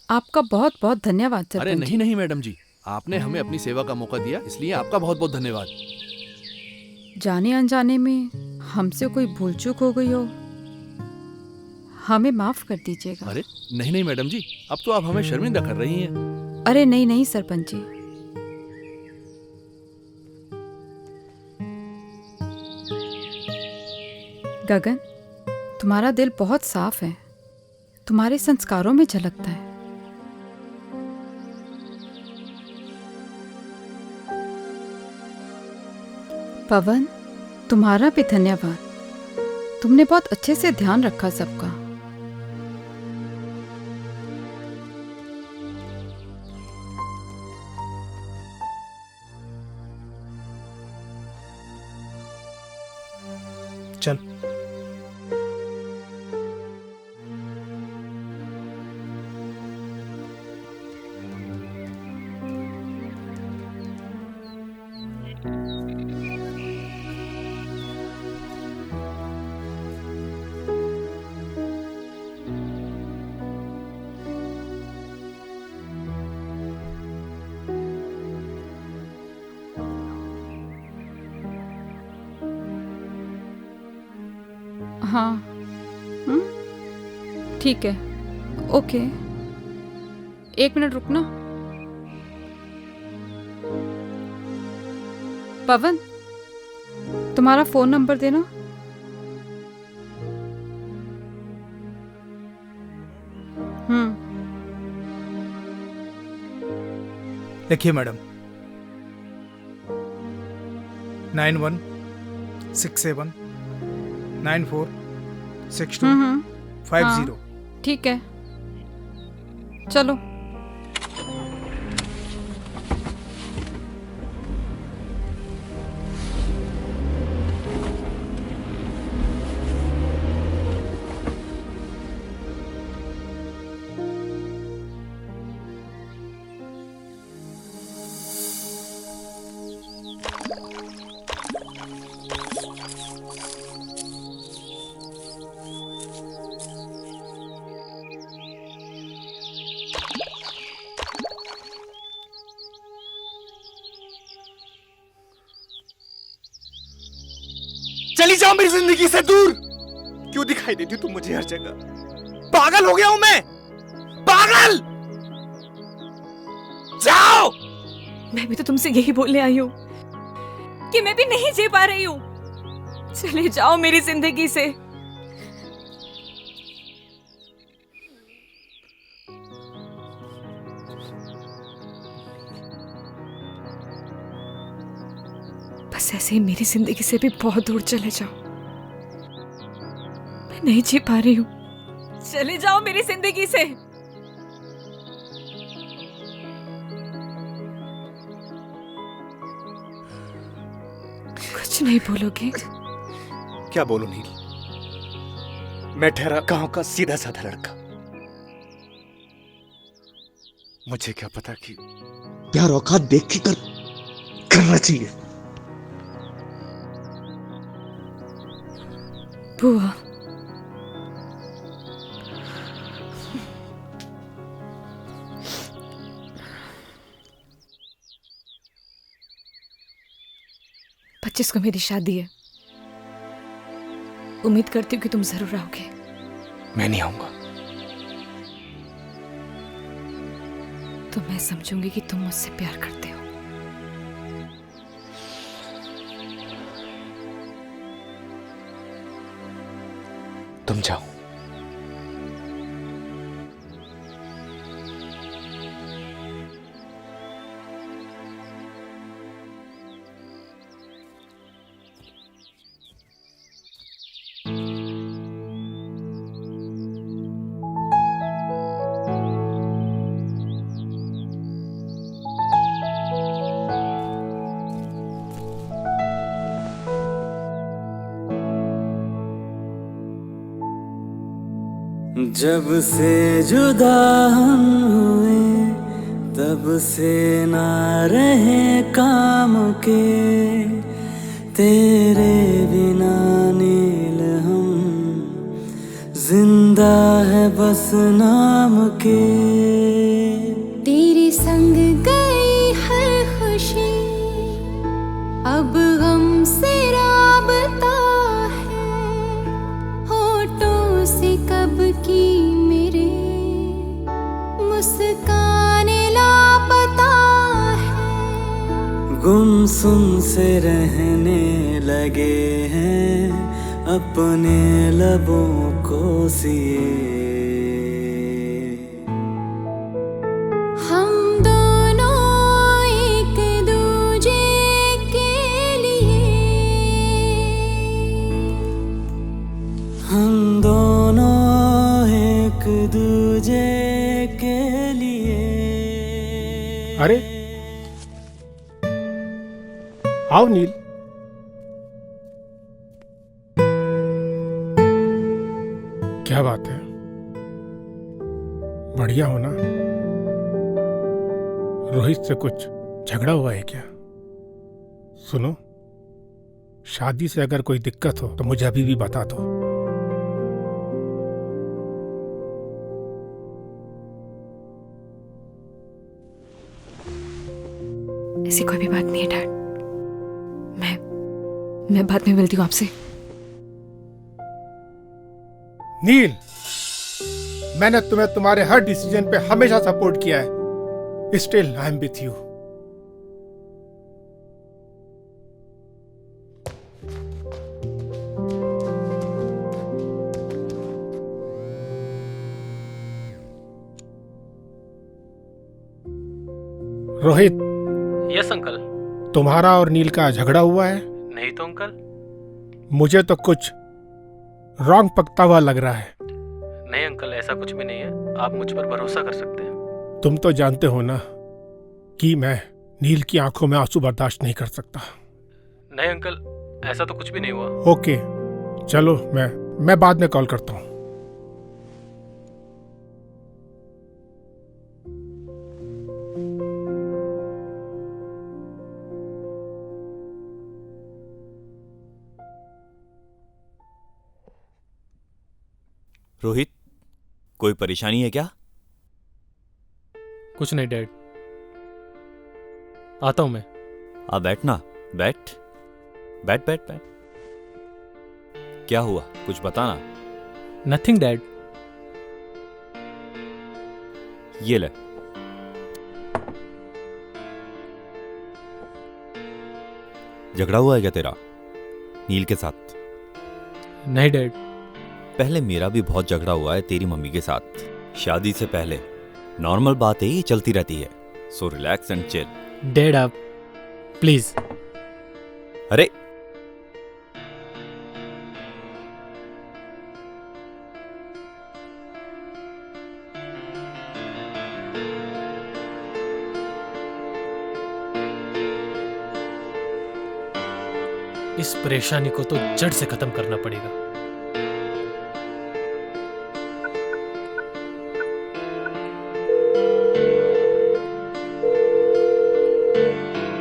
आपका बहुत बहुत धन्यवाद अरे सरपंच नहीं जी। नहीं मैडम जी, आपने हमें अपनी सेवा का मौका दिया, इसलिए आपका बहुत बहुत धन्यवाद। जाने अनजाने में हमसे कोई भूल चूक हो गई हो, हमें माफ कर दीजिएगा। अरे नहीं नहीं मैडम जी, अब तो आप हमें शर्मिंदा कर रही हैं। अरे नहीं नहीं सरपंच जी, गगन, तुम्हारा दिल बहुत साफ है, तुम्हारे संस्कारों में झलकता है। पवन, तुम्हारा भी धन्यवाद, तुमने बहुत अच्छे से ध्यान रखा सबका। चल। हाँ, ठीक है, ओके। 1 मिनट रुकना। पवन, तुम्हारा फोन नंबर देना। लिखिए मैडम, 9167946250। हाँ, ठीक है, चलो। चली जाओ मेरी जिंदगी से दूर। क्यों दिखाई देती तुम मुझे हर जगह? पागल हो गया हूं मैं, पागल। जाओ। मैं भी तो तुमसे यही बोलने आई हूँ कि मैं भी नहीं जी पा रही हूँ। चले जाओ मेरी जिंदगी से। बस ऐसे ही मेरी जिंदगी से भी बहुत दूर चले जाओ। मैं नहीं जी पा रही हूँ। चले जाओ मेरी जिंदगी से। कुछ नहीं बोलोगे? क्या बोलूं नील, मैं ठहरा गांव का सीधा साधा लड़का। मुझे क्या पता कि प्यार औकात देख के करना चाहिए। बुआ, पच्चीस को मेरी शादी है। उम्मीद करती हूँ कि तुम जरूर आओगे। मैं नहीं आऊंगा। तो मैं समझूंगी कि तुम मुझसे प्यार करते हो। तुम जाओ। जब से जुदा हम हुए तब से ना रहे काम के, तेरे बिना नील हम जिंदा है बस नाम के। तेरे संग गई हर खुशी अब गम से राबता है, होठों से कब की मेरे मुस्काने लापता है। गुमसुम से रहने लगे हैं अपने लबों को सिए। हम दोनों एक दूजे के लिए, हम दोनों एक दूजे के लिए। अरे आओ नील। क्या बात है, बढ़िया हो ना? रोहित से कुछ झगड़ा हुआ है क्या? सुनो, शादी से अगर कोई दिक्कत हो तो मुझे अभी भी बता दो। ऐसी कोई भी बात नहीं है डैड। मैं बाद में मिलती हूँ आपसे। नील, मैंने तुम्हें तुम्हारे हर डिसीजन पे हमेशा सपोर्ट किया है। Still I am with you. Rohit. Yes uncle. तुम्हारा और नील का झगड़ा हुआ है? नहीं तो अंकल। मुझे तो कुछ रॉन्ग पकता हुआ लग रहा है। नहीं अंकल, ऐसा कुछ भी नहीं है, आप मुझ पर भरोसा कर सकते हैं। तुम तो जानते हो ना कि मैं नील की आंखों में आंसू बर्दाश्त नहीं कर सकता। नहीं अंकल, ऐसा तो कुछ भी नहीं हुआ। ओके चलो, मैं बाद में कॉल करता हूँ। रोहित, कोई परेशानी है क्या? कुछ नहीं डैड, आता हूं मैं। आ बैठना, बैठ बैठ बैठ बैठ। क्या हुआ, कुछ बताना। Nothing dad. ये ले। झगड़ा हुआ है क्या तेरा नील के साथ? नहीं डैड। पहले मेरा भी बहुत झगड़ा हुआ है तेरी मम्मी के साथ, शादी से पहले। नॉर्मल बात है, ये चलती रहती है। So relax and chill. Dad आप प्लीज। अरे इस परेशानी को तो जड़ से खत्म करना पड़ेगा।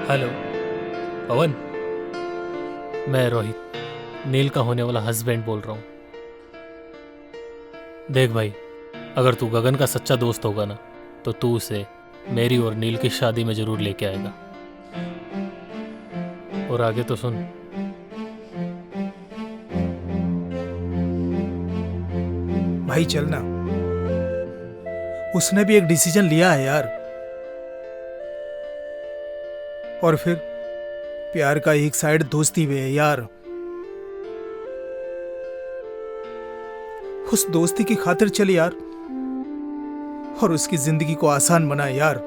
हेलो पवन, मैं रोहित, नील का होने वाला हस्बैंड बोल रहा हूं। देख भाई, अगर तू गगन का सच्चा दोस्त होगा ना, तो तू उसे मेरी और नील की शादी में जरूर लेके आएगा। और आगे तो सुन, भाई चलना, उसने भी एक डिसीजन लिया है यार। और फिर प्यार का एक साइड दोस्ती भी है यार। उस दोस्ती की खातिर चल यार, और उसकी जिंदगी को आसान बना यार।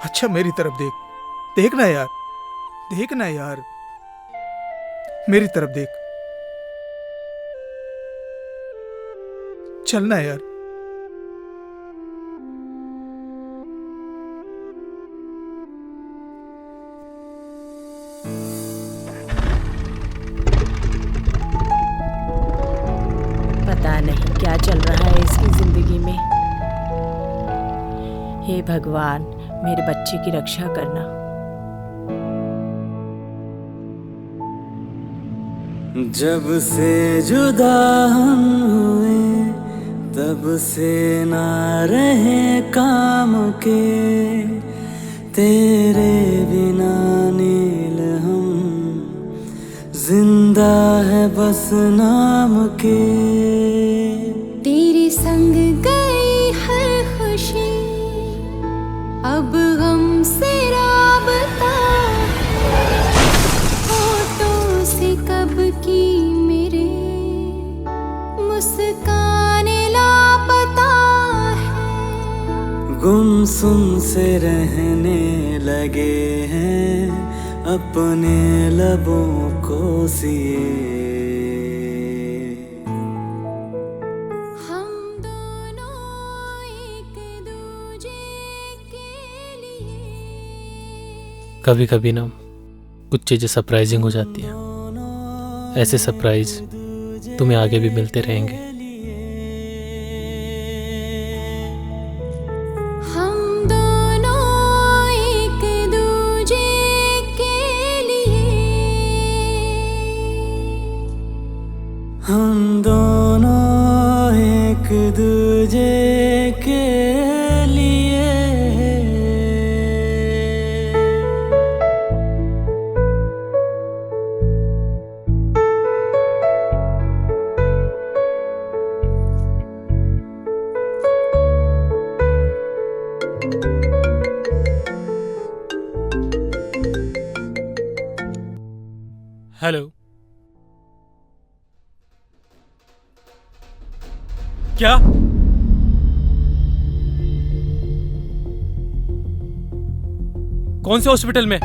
अच्छा मेरी तरफ देख, देखना यार, देखना यार, मेरी तरफ देख, चलना यार। पता नहीं क्या चल रहा है इसकी जिंदगी में। हे भगवान, मेरे बच्चे की रक्षा करना। जब से जुदा हम हुए तब से ना रहे काम के, तेरे बिना नील हम जिंदा है बस नाम के। तेरे संग गई हर खुशी, अब गम से राबता, होठों से कब की मेरे मुस्कान लापता है। गुमसुम से रहने लगे हैं अपने लबों को सिए। कभी कभी ना कुछ चीज़ें सरप्राइजिंग हो जाती हैं। ऐसे सरप्राइज तुम्हें आगे भी मिलते रहेंगे। हम दोनों एक दूजे के लिए, हम दोनों एक दूजे के लिए। हेलो, क्या? कौन से हॉस्पिटल में?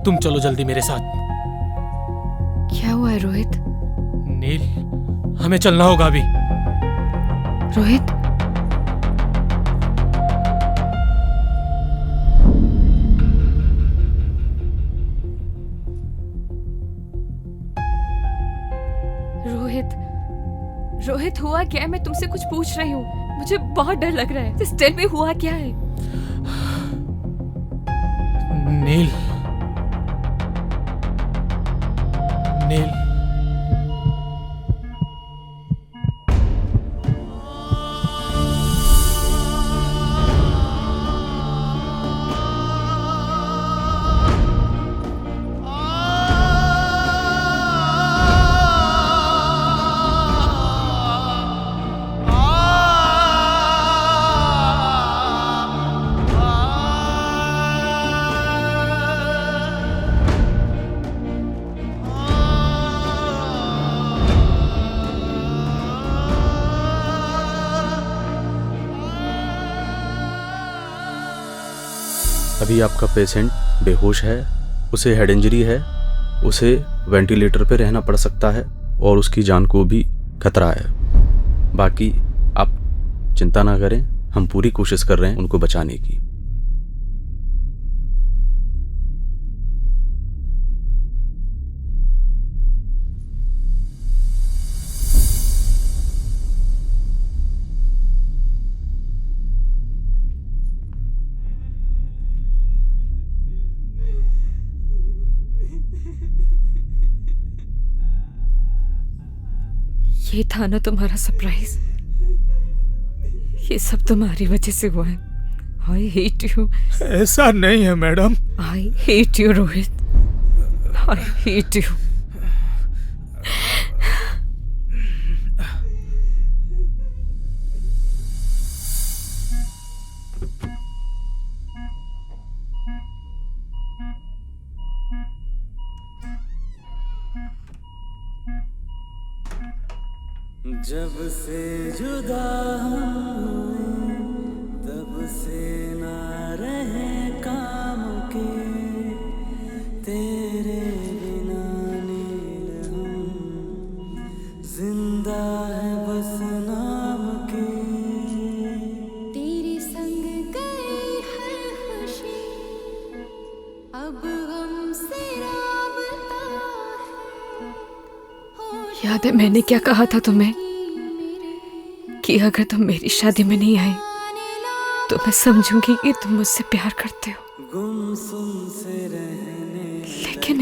तुम चलो जल्दी मेरे साथ। क्या हुआ है रोहित? नील, हमें चलना होगा अभी। रोहित, रोहित हुआ क्या है? मैं तुमसे कुछ पूछ रही हूँ, मुझे बहुत डर लग रहा है। Just tell me हुआ क्या है? नील, नील, अभी आपका पेशेंट बेहोश है, उसे हेड इंजरी है, उसे वेंटिलेटर पे रहना पड़ सकता है और उसकी जान को भी खतरा है। बाकी आप चिंता ना करें, हम पूरी कोशिश कर रहे हैं उनको बचाने की। ये था ना तुम्हारा सरप्राइज? ये सब तुम्हारी वजह से हुआ है। I hate you. ऐसा नहीं है madam. I hate you Rohit, I hate you. जब से जुदा हुए तब से ना रहे काम के तेरे बिना नील हम जिंदा है बस नाम के तेरे संग गई हर खुशी अब हमसे राबता याद है मैंने क्या कहा था तुम्हें कि अगर तुम मेरी शादी में नहीं आई तो मैं समझूंगी कि तुम मुझसे प्यार करते हो। गुमसुम से रहने लेकिन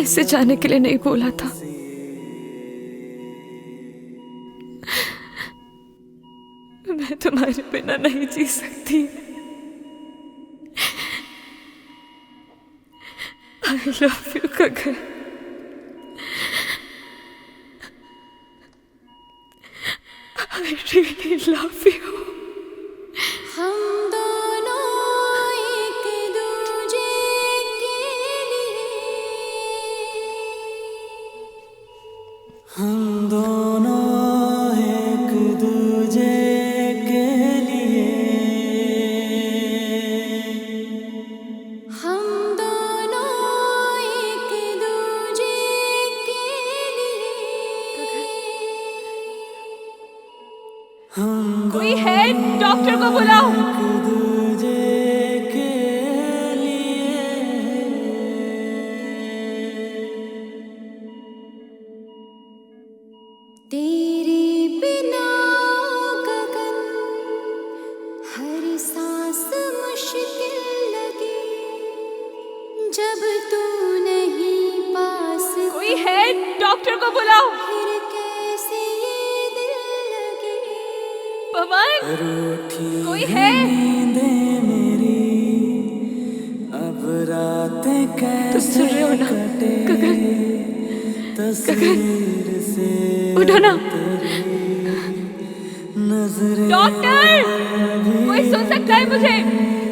ऐसे जाने के लिए नहीं बोला था। मैं तुम्हारे बिना नहीं जी सकती। I love you, Gagan. I really love you। हम दोनों एक दूजे के लिए हम दोनों एक दूजे के लिए हम दोनों एक दूजे के लिए हम कोई है? डॉक्टर को बुलाओ। एक दूजे के लिए तेरे बिना गगन हर सांस मुश्किल लगे जब तू नहीं पास कोई है? डॉक्टर को बुलाओ। फिर कैसे ये दिल लगे पवन, रूठी कोई है? नींदें मेरी अब रातें कैसे सुन रहे हो ना? कटे गगन, तस्वीर से उठो ना। नजरें डॉक्टर, कोई सुन सकता है मुझे?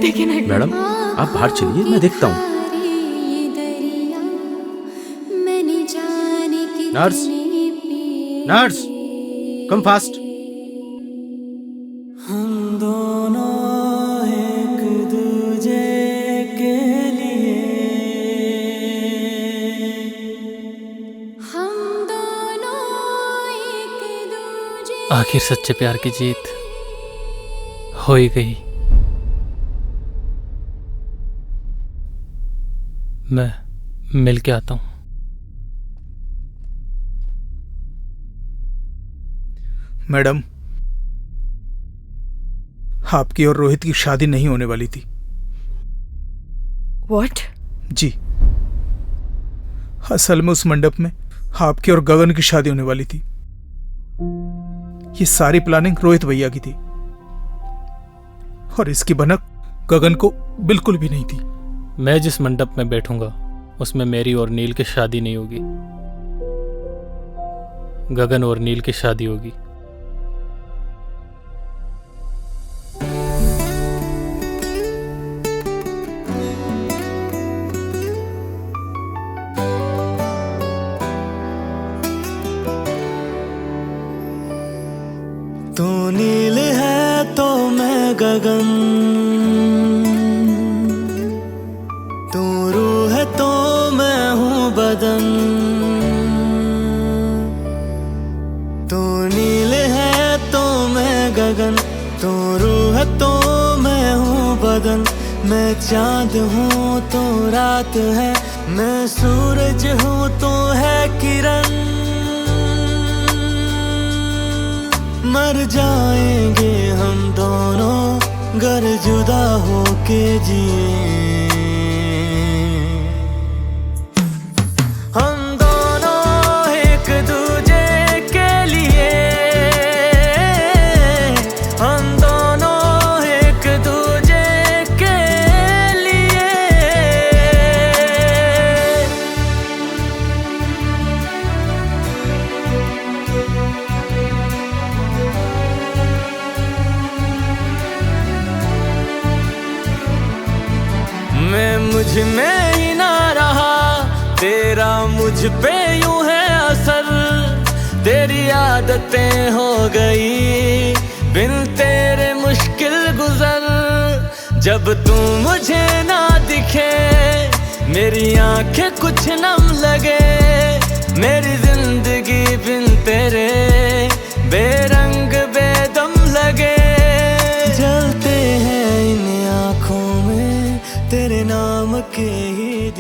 देखिए ना। मैडम आप बाहर चलिए, मैं देखता हूँ। ये दरिया मैंने जाने की नर्स, नर्स, कम फास्ट। हम दोनों एक दूजे के लिए हम दोनों एक दूजे आखिर सच्चे प्यार की जीत हो ही गई। मैं मिल के आता हूँ। मैडम, आपकी और रोहित की शादी नहीं होने वाली थी। What? जी, असल में उस मंडप में आपकी और गगन की शादी होने वाली थी। ये सारी प्लानिंग रोहित भैया की थी और इसकी भनक गगन को बिल्कुल भी नहीं थी। मैं जिस मंडप में बैठूंगा उसमें मेरी और नील की शादी नहीं होगी, गगन और नील की शादी होगी। तू नील है तो मैं गगन, तू रूह है तो मैं हूँ बदन। तू नील है तो मैं गगन, तू रूह है तो मैं हूँ बदन। मैं चांद हूँ तो रात है, मैं सूरज हूँ तो है किरण। मर जाएंगे हम दोनों गर जुदा होके जिए। हम दोनों एक दूजे के लिए, हम दोनों एक दूजे के लिए। मैं मुझ में ही ना रहा, तेरा मुझ पे यूं है असर। रातें हो गई बिन तेरे मुश्किल गुजर। जब तू मुझे ना दिखे मेरी आंखें कुछ नम लगे। मेरी जिंदगी बिन तेरे बेरंग बेदम लगे। जलते हैं इन आँखों में तेरे नाम के ही